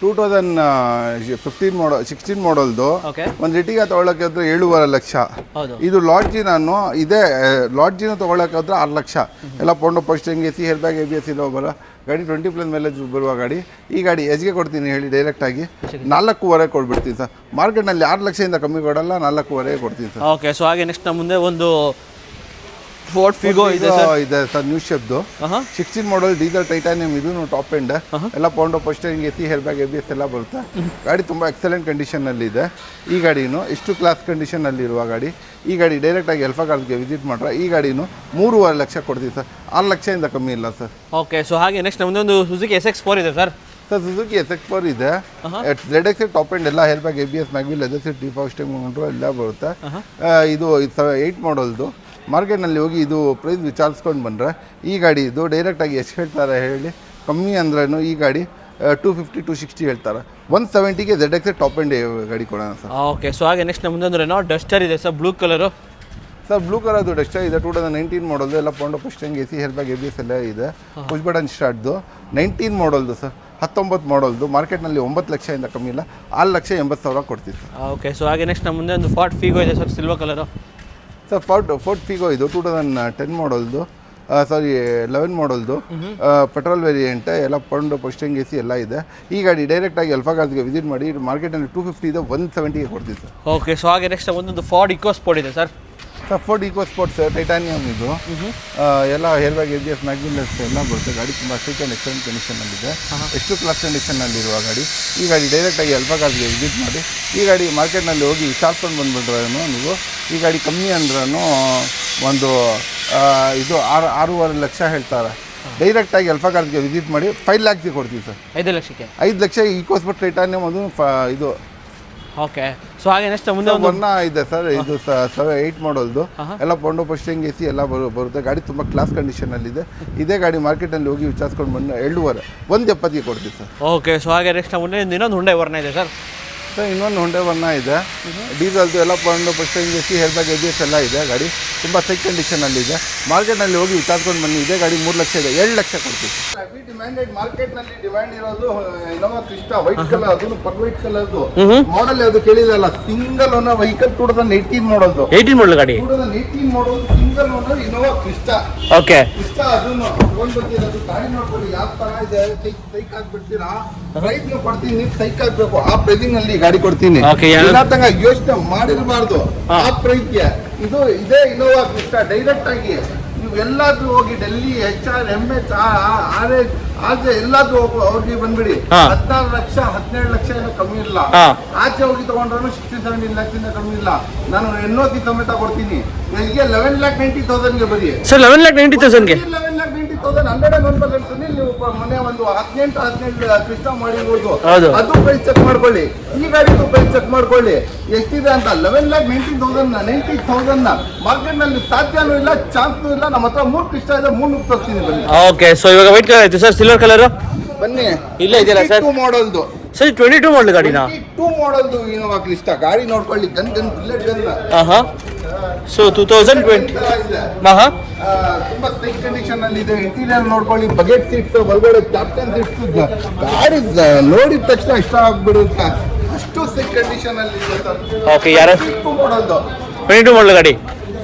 2015 ಮಾಡಲ್, 16 ಮಾಡಲ್ದು. ಒಂದು ರಿಟಿಗೆ ತೊಗೊಳಕ್ಕೆ ಹೋದ್ರೆ 7.5 ಲಕ್ಷ. ಇದು ಲಾಡ್ಜಿ. ನಾನು ಇದೇ ಲಾಡ್ಜಿನ ತೊಗೊಳಕ್ಕೆ ಹೋದ್ರೆ 6 ಲಕ್ಷ. ಎಲ್ಲ ಪೌಂಡೋ ಪೋಸ್ಟರಿಂಗ್ AC, ಹೇರ್ಬ್ಯಾಗ್, ABS ಇಲ್ಲ ಬರೋ ಗಾಡಿ. 20+ ಮೈಲೇಜ್ ಬರುವ ಗಾಡಿ. ಈ ಗಾಡಿ ಎಚ್ಗೆ ಕೊಡ್ತೀನಿ ಹೇಳಿ ಡೈರೆಕ್ಟಾಗಿ 4.5 ಕೊಡ್ಬಿಡ್ತೀನಿ ಸರ್. ಮಾರ್ಕೆಟ್ನಲ್ಲಿ 6 ಲಕ್ಷದಿಂದ ಕಮ್ಮಿ ಕೊಡಲ್ಲ, 4.5 ಕೊಡ್ತೀನಿ ಸರ್. ಓಕೆ, ಸೊ ಹಾಗೆ ನೆಕ್ಸ್ಟ್ ನಮ್ಮ ಮುಂದೆ ಒಂದು ಫೋರ್ಟ್ ಫಿಗೋ ಇದೆ ಸರ್. ನ್ಯೂ ಶೇಪ್ದು 16 ಮಾಡಲ್ ಡೀಸೆಲ್ ಟೈಟಾನಿಯಂ. ಇದೂ ಟಾಪ್ ಎಂಡ್, ಎಲ್ಲ ಪೌಂಡೋ ಪೋಸ್ಟರಿಂಗ್ AC, ಹೇರ್ಬ್ಯಾಗ್, ABS ಎಲ್ಲ ಬರುತ್ತೆ. ಗಾಡಿ ತುಂಬ ಎಕ್ಸಲೆಂಟ್ ಕಂಡೀಷನ್ನಲ್ಲಿದೆ. ಈ ಗಾಡಿನೂ ಇಷ್ಟು ಕ್ಲಾಸ್ ಕಂಡೀಷನ್ನಲ್ಲಿರುವ ಗಾಡಿ. ಈ ಗಾಡಿ ಡೈರೆಕ್ಟಾಗಿ ಎಲ್ಫಾ ಕಾರ್ಸ್ಗೆ ವಿಸಿಟ್ ಮಾಡ್ರೆ ಈ ಗಾಡಿನೂ 3.5 ಲಕ್ಷ ಕೊಡ್ತೀವಿ ಸರ್. 6 ಲಕ್ಷದಿಂದ ಕಮ್ಮಿ ಇಲ್ಲ ಸರ್. ಓಕೆ, ಸೊ ಹಾಗೆ ನೆಕ್ಸ್ಟ್ ನಮ್ಮದು ಒಂದು ಸುಜುಕಿ SX4 ಇದೆ ಸರ್. ಸರ್ ಸುಜುಕಿ SX4 ಇದೆ. ZX ಟಾಪ್ ಎಂಡ್, ಎಲ್ಲ ಹೇರ್ಬ್ಯಾಗ್, ABS, ಮ್ಯಾಗ್ವಿಲ್, ಲೆದರ್ ಸೀಟ್, ಡಿಫಾಸ್ಟಿಂಗ್ ಎಲ್ಲ ಬರುತ್ತೆ. ಇದು 8 ಮಾಡಲ್ದು. ಮಾರ್ಕೆಟ್ನಲ್ಲಿ ಹೋಗಿ ಇದು ಪ್ರೈಸ್ ವಿಚಾರಿಸ್ಕೊಂಡು ಬಂದರೆ ಈ ಗಾಡಿ ಇದು ಡೈರೆಕ್ಟಾಗಿ ಎಷ್ಟು ಹೇಳ್ತಾರೆ ಹೇಳಿ? ಕಮ್ಮಿ ಅಂದ್ರೂ ಈ ಗಾಡಿ 250-260 ಹೇಳ್ತಾರೆ. 170ಗೆ ZX ಟಾಪ್ ಎಂಡ್ ಗಾಡಿ ಕೊಡೋಣ ಸರ್. ಓಕೆ, ಸೊ ಹಾಗೆ ನೆಕ್ಸ್ಟ್ ನಮ್ಮ ಮುಂದೆ ರೆನಾಲ್ಟ್ ಡಸ್ಟರ್ ಇದೆ sir, blue colour. Sir blue ಕಲರ್ದು ಡಸ್ಟರ್ ಇದೆ. 2019 ಮಾಡಲ್ದು, ಎಲ್ಲ ಪೌಂಡೋ ಪೋಸ್ಟರಿಂಗ್ AC, ಹೇರ್ಬ್ಯಾಗ್, ABS ಎಲ್ಲ ಇದೆ. ಪುಷ್ ಬಟನ್ ಸ್ಟಾರ್ಟ್ದು 19 ಮಾಡಲ್ದು ಸರ್. 19 ಮಾಡಲ್ದು, ಮಾರ್ಕೆಟ್ನಲ್ಲಿ 9 ಲಕ್ಷದಿಂದ ಕಮ್ಮಿ ಇಲ್ಲ, 6,80,000 ಕೊಡ್ತೀವಿ ಸರ್. ಓಕೆ. ಸೊ ಹಾಗೆ ನೆಕ್ಸ್ಟ್ ನಮ್ಮ ಮುಂದೆ ಒಂದು ಫಾರ್ಟ್ ಫಿಗೋ ಇದೆ sir, silver colour. Sir Ford Figo ಇದು 2010 ಮಾಡಲ್ದು, 11 ಮಾಡಲ್ದು, ಪೆಟ್ರೋಲ್ ವೇರಿಯಂಟ್, ಎಲ್ಲ ಪಂಡು ಪೋಸ್ಟಿಂಗ್ AC ಎಲ್ಲ ಇದೆ. ಈ ಗಾಡಿ ಡೈರೆಕ್ಟಾಗಿ ಅಲ್ಫಾ ಕಾರ್ಸ್ಗೆ ವಿಸಿಟ್ ಮಾಡಿ, ಮಾರ್ಕೆಟಲ್ಲಿ 250 ಇದೆ, 170ಗೆ ಕೊಡ್ತೀವಿ ಸರ್. ಓಕೆ. ಸೊ ಹಾಗೆ ನೆಕ್ಸ್ಟ್ ಒಂದೊಂದು ಫಾರ್ಡ್ ಇಕೋ ಸ್ಪೋರ್ಟ್ ಇದೆ sir. Ford EcoSports Titanium ಇದು, ಎಲ್ಲ ಹೇರ್ ಬ್ಯಾಗ್ ABS ಮ್ಯಾಗ್ನಿಲೆಸ್ ಎಲ್ಲ ಬರುತ್ತೆ. ಗಾಡಿ ತುಂಬ ಸ್ಟಿಕ್ ಆ್ಯಂಡ್ ಎಕ್ಸಲೆಂಟ್ ಕಂಡೀಷನಲ್ಲಿದೆ, ಎಷ್ಟು ಕ್ಲಾಸ್ ಕಂಡೀಷನ್ನಲ್ಲಿರುವ ಗಾಡಿ. ಈ ಗಾಡಿ ಡೈರೆಕ್ಟಾಗಿ ಅಲ್ಫಾ ಕಾರ್ಸ್ಗೆ ವಿಸಿಟ್ ಮಾಡಿ, ಈ ಗಾಡಿ ಮಾರ್ಕೆಟ್ನಲ್ಲಿ ಹೋಗಿ ವಿಚಾರಿಸ್ಕೊಂಡು ಬಂದುಬಿಟ್ರೆ ನೀವು, ಈ ಗಾಡಿ ಕಮ್ಮಿ ಅಂದ್ರೂ ಒಂದು ಇದು 6.5 ಲಕ್ಷ ಹೇಳ್ತಾರೆ. ಡೈರೆಕ್ಟಾಗಿ ಅಲ್ಫಾ ಕಾರ್ಸ್ಗೆ ವಿಸಿಟ್ ಮಾಡಿ 5 ಲ್ಯಾಕ್ಸ್ಗೆ ಕೊಡ್ತೀವಿ ಸರ್. 5 ಲಕ್ಷಕ್ಕೆ 5 ಲಕ್ಷ ಈಕೋ ಸ್ಪೋರ್ಟ್ ಟೈಟಾನಿಯಮ್ ಅದು ಇದು. ಓಕೆ. ಸೊ ಹಾಗೆ ನೆಕ್ಸ್ಟ್ ಮುಂದೆ ಒನ್ನ ಇದೆ ಸರ್, ಇದು 8 ಮಾಡಲ್ದು, ಎಲ್ಲ ಪೊಂಡು ಪೋಸ್ಟಿಂಗ್ AC ಎಲ್ಲ ಬರುತ್ತೆ. ಗಾಡಿ ತುಂಬ ಕ್ಲಾಸ್ ಕಂಡೀಷನಲ್ಲಿದೆ. ಇದೇ ಗಾಡಿ ಮಾರ್ಕೆಟಲ್ಲಿ ಹೋಗಿ ವಿಚಾರಿಸ್ಕೊಂಡು ಬಂದು 170ಗೆ ಕೊಡ್ತೀವಿ ಸರ್. ಓಕೆ. ಸೊ ಹಾಗೆ ನೆಕ್ಸ್ಟ್ ಮುಂದೆ ಇನ್ನೊಂದು ಹುಂಡೈ ವರ್ನ ಇದೆ ಸರ್. ಸರ್ ಇನ್ನೊಂದು ಹುಂಡೈ ವರ್ನ ಇದೆ, ಡೀಸಲ್ದು, ಎಲ್ಲ ಪೊಂಡು ಪೋಸ್ಟಿಂಗ್ AC, ಹೇರ್ ಬ್ಯಾಗ್ ABS ಎಲ್ಲ ಇದೆ. ಗಾಡಿ ತುಂಬ ಸೈಕ್ ಕಂಡೀಷನಲ್ಲಿದೆ. ಮಾರ್ಕೆಟ್ನಲ್ಲಿ ಹೋಗಿ ವಿಚಾರಿಸ್ಕೊಂಡು ಬನ್ನಿ, ಇದೇ ಗಾಡಿ 3 ಲಕ್ಷ ಇದೆ, 7 ಲಕ್ಷ ಕೊಡ್ತೀವಿ. ಡಿಮ್ಯಾಂಡೆಡ್ ಮಾರ್ಕೆಟ್ನಲ್ಲಿ ಡಿಮ್ಯಾಂಡ್ ಇರೋದು ಇನೋವಾ ಕ್ರಿಸ್ಟಾ ವೈಟ್ ಕಲರ್, ಅದನ್ನು ಪರ್ ವೈಟ್ ಕಲರ್ದು ಮಾಡೆಲ್ ಯಾವುದು ಕೇಳಿದಲ್ಲ, ಸಿಂಗಲ್ ಓನರ್ ವೆಹಿಕಲ್ 2018 ಮಾಡಲ್ದು, 18 ಮಾಡಲ್ ಗಾಡಿ, 2018 ಮಾಡಲ್ single owner Innova Crysta. Okay. Crysta ಅದನ್ನು ತಗೊಂಡು ಬರ್ತೀರದು, ಗಾಡಿ ನೋಡ್ಕೊಳ್ಳಿ ಯಾವ ತರ ಇದೆ, ಸೈಕ್ ಹಾಕ್ಬಿಡ್ತೀರಾ, ಪ್ರೈಸ್ ಕೊಡ್ತೀನಿ, ಸೈಕ್ ಹಾಕ್ಬೇಕು, ಆ ಪ್ರೈಸಿಂಗ್ ನಲ್ಲಿ ಗಾಡಿ ಕೊಡ್ತೀನಿ. ತನಕ ಯೋಚನೆ ಮಾಡಿರಬಾರ್ದು ಆ ಪ್ರೈಸ್ಗೆ. ಇದು ಇದೇ ಇನೋವಾ ಕ್ರಿಸ್ಟಾ ಡೈರೆಕ್ಟ್ ಆಗಿ ನೀವು ಎಲ್ಲಾದ್ರೂ ಹೋಗಿ ಡೆಲ್ಲಿ HR MH ಆಚೆ ಎಲ್ಲಾದ್ರೂ ಹೋಗಿ ಬಂದ್ಬಿಡಿ, 16 ಲಕ್ಷ 17 ಲಕ್ಷ ಏನೋ ಕಮ್ಮಿ ಇಲ್ಲ. ಆಚೆ ಹೋಗಿ ತಗೊಂಡ್ರು 60-70 ಲಕ್ಷದಿಂದ ಕಮ್ಮಿ ಇಲ್ಲ. ನಾನು NOC ಸಮೇತ ಕೊಡ್ತೀನಿ. ಈಗ 11,90,000ಗೆ ಬರೀ ಸರ್. 11,90,000ಗೆ 11,90,000 101% ನೀವು ಮನೆ ಒಂದು 18 ಕ್ರಿಸ್ಟಾ ಮಾಡಿರ್ಬೋದು. ಅದು ಪ್ರೈಸ್ ಚೆಕ್ ಮಾಡ್ಕೊಳ್ಳಿ, ಈ ಗಾಡಿದು ಪ್ರೈಸ್ ಚೆಕ್ ಮಾಡ್ಕೊಳ್ಳಿ ಎಷ್ಟಿದೆ ಅಂತ. 11,90,000 ಮಾರ್ಕೆಟ್ ನಲ್ಲಿ ಸಾಧ್ಯನೂ ಇಲ್ಲ, ಚಾನ್ಸ್ನೂ ಇಲ್ಲ. ನಮ್ಮ ಹತ್ರ 3 ಕ್ರಿಸ್ಟಾ ಇದೆ, 3 ತೋರಿಸ್ತೀನಿ ಬನ್ನಿ. ಓಕೆ. ಸೊ ಇವಾಗ ವೈಟ್ ಕಲರ್ ಆಯ್ತು ಸರ್, ಸಿಲ್ವರ್ ಕಲರ್ ಬನ್ನಿ. ಇಲ್ಲ ಇದೆಯಲ್ಲ ಸರ್, 2 ಮಾಡಲ್ದು ಸರ್, 22 ಮಾಡಲ್ ಗಾಡಿನಾ? 2 ಮಾಡಲ್ದು ಇನೋವಾ ಕ್ರಿಸ್ಟಾ ಗಾಡಿ ನೋಡ್ಕೊಳ್ಳಿ, ಗನ್ ಬುಲೆಟ್ ಗನ್. ಸೊ 2020 ತುಂಬಾ ಸೈಕ್ ಕಂಡೀಷನ್ ಅಲ್ಲಿ ಇದೆ. ಇಂಟೀರಿಯರ್ ನೋಡ್ಕೊಳ್ಳಿ, ಬಕೆಟ್ ಸೀಟ್ಸ್, ಒಳಗಡೆ ಕ್ಯಾಪ್ಟನ್ ಸೀಟ್ಸ್, ಗಾಡಿ ನೋಡಿದ ತಕ್ಷಣ ಇಷ್ಟ ಆಗ್ಬಿಡುತ್ತೆ, ಅಷ್ಟು ಸೈಕ್ ಕಂಡೀಷನ್ ಅಲ್ಲಿ ಇದೆ ಸರ್. ಓಕೆ. ಯಾರು 22 ಮಾಡಲ್ದು 22 ಮಾಡಲ್ ಗಾಡಿ,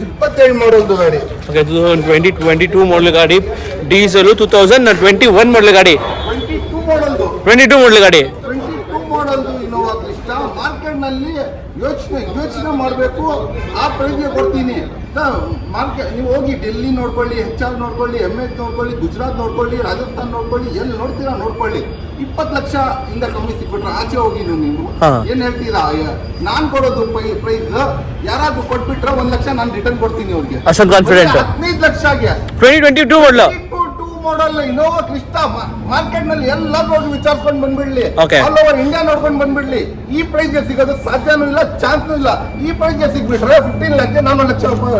27 ಮಾಡಲ್ದು ಗಾಡಿ. ಓಕೆ. 2022 ಮಾಡಲ್ ಗಾಡಿ, ಡೀಸೆಲ್. 2021 ಮಾಡಲ್ ಗಾಡಿ, 22 ಮಾಡಲ್ದು 22 ಮಾಡಲ್ ಗಾಡಿ, 22 ಮಾಡಲ್ದು ಇನೋವಾ ಕ್ರಿಸ್ಟಾ. ಮಾರ್ಕೆಟ್ ನಲ್ಲಿ ಯೋಚನೆ ಮಾಡಬೇಕು, ಆ ಪ್ರೈಸ್ಗೆ ಕೊಡ್ತೀನಿ ಸರ್. ಮಾರ್ಕೆಟ್ ನೀವು ಹೋಗಿ ಡೆಲ್ಲಿ ನೋಡ್ಕೊಳ್ಳಿ, HR ನೋಡ್ಕೊಳ್ಳಿ, MH ನೋಡ್ಕೊಳ್ಳಿ, ಗುಜರಾತ್ ನೋಡ್ಕೊಳ್ಳಿ, ರಾಜಸ್ಥಾನ್ ನೋಡ್ಕೊಳ್ಳಿ, ಎಲ್ಲಿ ನೋಡ್ತೀರಾ ನೋಡ್ಕೊಳ್ಳಿ. 20 ಲಕ್ಷ ಇಂದ ಕಮ್ಮಿ ಸಿಕ್ಬಿಟ್ರೆ ಆಚೆ ಹೋಗಿ ನೀವು ಏನ್ ಹೇಳ್ತೀರಾ? ನಾನ್ ಕೊಡೋದು ಪ್ರೈಸ್ ಯಾರಾದ್ರೂ ಕೊಟ್ಬಿಟ್ರೆ 1 ಲಕ್ಷ ನಾನು ರಿಟರ್ನ್ ಕೊಡ್ತೀನಿ ಅವ್ರಿಗೆ. 15 ಲಕ್ಷಗೆ 2022 ಮಾಡಲ್ ಮಾಡಲ್ ಇನೋವಾ ಕ್ರಿಸ್ಟಾ ಮಾರ್ಕೆಟ್ ನಲ್ಲಿ ಎಲ್ಲಾದ್ರೂ ಹೋಗಿ ವಿಚಾರಿಸ್ಕೊಂಡು ಬಂದ್ಬಿಡ್ಲಿ, Okay. ಆಲ್ ಓವರ್ ಇಂಡಿಯಾ ನೋಡ್ಕೊಂಡು ಬಂದ್ಬಿಡ್ಲಿ. ಈ ಪ್ರೈಸ್ಗೆ ಸಿಗೋದು ಸಾಧ್ಯನೂ ಇಲ್ಲ, ಚಾನ್ಸ್ನೂ ಇಲ್ಲ. ಈ ಪ್ರೈಸ್ಗೆ ಸಿಗ್ಬಿಟ್ರೆ 15 ಲಕ್ಷ ನಾನು ಲಕ್ಷ ರೂಪಾಯಿ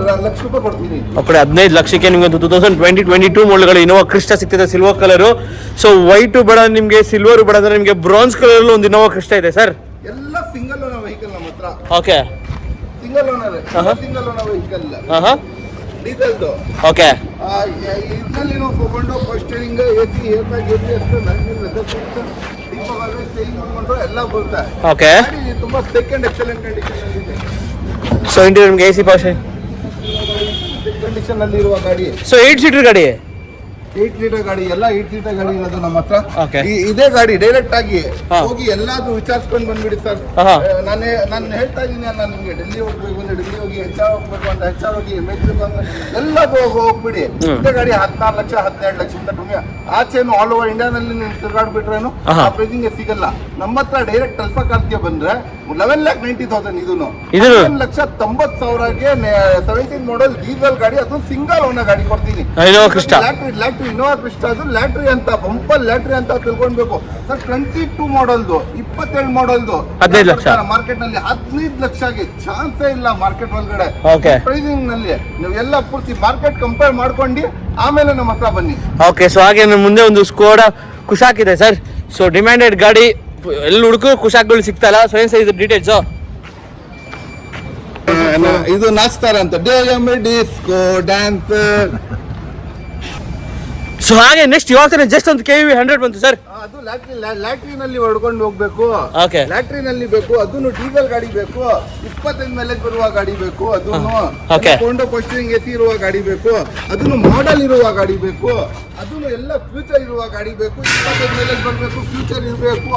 ಕೊಡ್ತೀನಿ. ಆ ಕಡೆ 15 ಲಕ್ಷಕ್ಕೆ ನಿಮ್ಗೆ 2022 ಮಾಡಲ್ಗಳು ಇನೋವಾ ಕ್ರಿಸ್ಟಾ ಸಿಗ್ತಿದೆ, ಸಿಲ್ವರ್ ಕಲರು. ಸೊ ವೈಟ್ ಬೇಡ ನಿಮ್ಗೆ, ಸಿಲ್ವರ್ ಬೇಡ ಅಂದ್ರೆ ನಿಮ್ಗೆ ಬ್ರಾನ್ಸ್ ಕಲರ್ ಒಂದು ಇನೋವಾ ಕ್ರಿಸ್ಟಾ ಇದೆ ಸರ್. ಎಲ್ಲ ಸಿಂಗಲ್ ಓನರ್ ವೆಹಿಕಲ್ ನಮ್ಮ ಹತ್ರ. ಓಕೆ. ಸಿಂಗಲ್ ಓನರ್ ವೆಹಿಕಲ್ ಡೀಸೆಲ್ದು. ಓಕೆ. ಇದರಲ್ಲಿ ನಾವು ತಗೊಂಡು ಫಸ್ಟರಿಂಗ್ AC, ಹೇರ್ ಬ್ಯಾಗ್ ABS, ಎಲ್ಲ ಬರುತ್ತೆ. ಓಕೆ. ತುಂಬಾ ಸೆಕೆಂಡ್ ಎಕ್ಸಲೆಂಟ್ ಕಂಡೀಷನ್ ಇದೆ. ಸೊ ಇಂಟೀರಿಯರ್ ನಿಮ್ಗೆ AC ಪವರ್ ಕಂಡೀಷನ್ ಅಲ್ಲಿ ಇರುವ ಗಾಡಿ. ಸೊ 8 ಸೀಟರ್ ಗಾಡಿ, 8 ಲೀಟರ್ ಗಾಡಿ, ಎಲ್ಲ 8 ಲೀಟರ್ ಗಾಡಿ ಇರೋದು ನಮ್ಮ ಹತ್ರ. Okay. ಇದೇ ಗಾಡಿ ಡೈರೆಕ್ಟ್ ಆಗಿ ಹೋಗಿ ಎಲ್ಲಾದ್ರೂ ವಿಚಾರಿಸ್ಕೊಂಡು ಬಂದ್ಬಿಡಿ ಸರ್. ನಾನು ಹೇಳ್ತಾ ಇದ್ದೀನಿ ಅಲ್ಲ ನಿಮ್ಗೆ, ಡೆಲ್ಲಿ ಹೋಗ್ಬೇಕು ಅಂದ್ರೆ ಡೆಲ್ಲಿ ಹೋಗಿ, HR ಹೋಗ್ಬೇಕು ಅಂತ HR ಹೋಗಿ, MH ಅಂದ್ರೆ ಎಲ್ಲಾದ್ರೂ ಹೋಗ್ಬಿಡಿ. ಇದೇ ಗಾಡಿ 16 ಲಕ್ಷ 17 ಲಕ್ಷದಿಂದ ಕಮ್ಮಿ. ಆಚೆನು ಆಲ್ ಓವರ್ ಇಂಡಿಯಾನಲ್ಲಿ ನೀವು ತಿರುಗಾಡ್ಬಿಟ್ರೇನು ಆ ಪ್ರೈಸಿಂಗ್ ಸಿಗಲ್ಲ. ನಮ್ಮ ಹತ್ರ ಡೈರೆಕ್ಟ್ ಅಲ್ಫಾ ಕಾರ್ಸ್ಗೆ ಬಂದ್ರೆ 11,90,000 ಇದನ್ನು 11,90,000ಗೆ 17 ಮಾಡಲ್ ಡೀಸೆಲ್ ಗಾಡಿ, ಅದು ಸಿಂಗಲ್ ಓನರ್ ಗಾಡಿ ಕೊಡ್ತೀನಿ. ಇನೋವಾ ಕ್ರಿಸ್ಟಾ ಅದು ಲ್ಯಾಟ್ರಿ ಅಂತ, ಬಂಪರ್ ಲ್ಯಾಟ್ರಿ ಅಂತ ತಿಳ್ಕೊಳ್ಬೇಕು ಸರ್. 22 ಮಾಡಲ್ದು 27 ಮಾಡಲ್ದು 15 ಲಕ್ಷ ಮಾರ್ಕೆಟ್ ನಲ್ಲಿ 15 ಲಕ್ಷಗೆ ಚಾನ್ಸೇ ಇಲ್ಲ ಮಾರ್ಕೆಟ್ ಒಳಗಡೆ. ಪ್ರೈಸಿಂಗ್ ನಲ್ಲಿ ನೀವು ಎಲ್ಲ ಪೂರ್ತಿ ಮಾರ್ಕೆಟ್ ಕಂಪೇರ್ ಮಾಡ್ಕೊಂಡು ಆಮೇಲೆ ನಮ್ಮ ಹತ್ರ ಬನ್ನಿ. ಓಕೆ. ಸೊ ಹಾಗೆ ಮುಂದೆ ಒಂದು ಸ್ಕೋಡಾ ಕುಶಾಕ್ ಇದೆ ಸರ್. ಸೊ ಡಿಮ್ಯಾಂಡೆಡ್ ಗಾಡಿ, ಎಲ್ಲಿ ಹುಡುಕು ಕುಶಾಕ್ಗಳು ಸಿಗ್ತಲ್ಲ. ಸೊ ಏನ್ ಸರ್ ಇದು ಡೀಟೇಲ್ಸ್? ಇದು ನಾಚ್ತಾರ ಅಂತ ಡಿಸ್ಕೋ ಡ್ಯಾನ್ಸ್. ಸೊ ಹಾಗೆ ನೆಕ್ಸ್ಟ್ ಇವಾಗ ಜಸ್ಟ್ ಒಂದು KV 100 ಬಂತು ಸರ್. ಅದು ಲ್ಯಾಟ್ರಿನಲ್ಲಿ ಹೊಡ್ಕೊಂಡು ಹೋಗ್ಬೇಕು, ಓಕೆ ಲ್ಯಾಟ್ರಿನಲ್ಲಿ ಬೇಕು, ಅದನ್ನು ಡೀಸೆಲ್ ಗಾಡಿ ಬೇಕು, 25 ಮೈಲೇಜ್ ಬರುವ ಗಾಡಿ ಬೇಕು, ಅದನ್ನು Okay. ಕೊಂಡೋ ಪೋಸ್ಟರಿಂಗ್ ಎಸಿ ಇರುವ ಗಾಡಿ ಬೇಕು, ಅದನ್ನು ಮಾಡೆಲ್ ಇರುವ ಗಾಡಿ ಬೇಕು, ಅದನ್ನು ಎಲ್ಲ ಫ್ಯೂಚರ್ ಇರುವ ಗಾಡಿ ಬೇಕು, 25 ಮೈಲೇಜ್ ಬರಬೇಕು, ಫ್ಯೂಚರ್ ಇರಬೇಕು,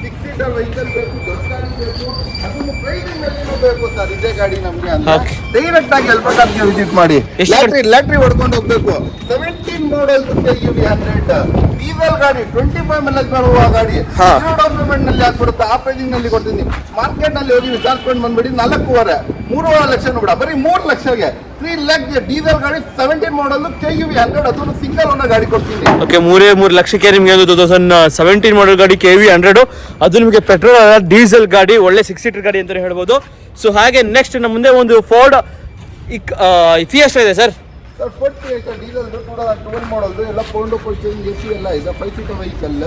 6 ಸೀಟರ್ ವೆಹಿಕಲ್ ಬೇಕು, ದೊಡ್ಡ ಗಾಡಿ ಬೇಕು, ಅದನ್ನು ಪ್ರೈಸಿಂಗ್ ಅಲ್ಲಿ ಬೇಕು ಸರ್. ಇದೇ ಗಾಡಿ ನಮ್ಗೆ ಅಂತ Okay. ಡೈರೆಕ್ಟ್ ಆಗಿ ಎಲ್ಪಟಾರ್ಗೆ ವಿಸಿಟ್ ಮಾಡಿ. ಎಷ್ಟು ಲ್ಯಾಟ್ರಿ ಹೊಡ್ಕೊಂಡು ಹೋಗ್ಬೇಕು. 17 ಮಾಡಲ್ KUV 100 ಡೀಸೆಲ್ ಗಾಡಿ, 25 ಮೈಲೇಜ್ ಬರುವ ಗಾಡಿ, ಜೀರೋ ಡೌನ್ ಪೇಮೆಂಟ್ ನಲ್ಲಿ ಹಾಕ್ಬಿಡುತ್ತೆ, ಆ ಪ್ರೈಸಿಂಗ್ ನಲ್ಲಿ ಕೊಡ್ತೀನಿ. ಮಾರ್ಕೆಟ್ ನಲ್ಲಿ ಹೋಗಿ ವಿಚಾರಿಸ್ಕೊಂಡು ಬಂದ್ಬಿಡಿ, 3.5 ಲಕ್ಷ ಬಿಡ, ಬರೀ 3 ಲಕ್ಷಗೆ 3 ಲ್ಯಾಕ್ ಡೀಸೆಲ್ ಗಾಡಿ 17 ಮಾಡಲ್ KUV 100, ಅದನ್ನು ಸಿಂಗಲ್ ಓನರ್ ಗಾಡಿ ಕೊಡ್ತೀನಿ. ಓಕೆ, 3 ಲಕ್ಷಕ್ಕೆ ನಿಮಗೆ ಒಂದು 2017 ಮಾಡಲ್ ಗಾಡಿ KUV 100, ಅದು ನಿಮಗೆ ಪೆಟ್ರೋಲ್ ಡೀಸೆಲ್ ಗಾಡಿ, ಒಳ್ಳೆ 6 ಸೀಟರ್ ಗಾಡಿ ಅಂತಲೇ ಹೇಳ್ಬೋದು. ಸೊ ಹಾಗೆ ನೆಕ್ಸ್ಟ್ ನಮ್ಮ ಮುಂದೆ ಒಂದು ಫೋರ್ಡ್ ಫಿಯೆಸ್ಟಾ ಇದೆ sir. Sir Ford fiesta diesel 2012 ಮಾಡಲ್, ಎಲ್ಲ ಕೊಂಡೋ ಪೋಸ್ಟರಿಂಗ್ ಎಸಿ ಎಲ್ಲ ಇದೆ, 5 ಸೀಟರ್ ವೆಹಿಕಲ್.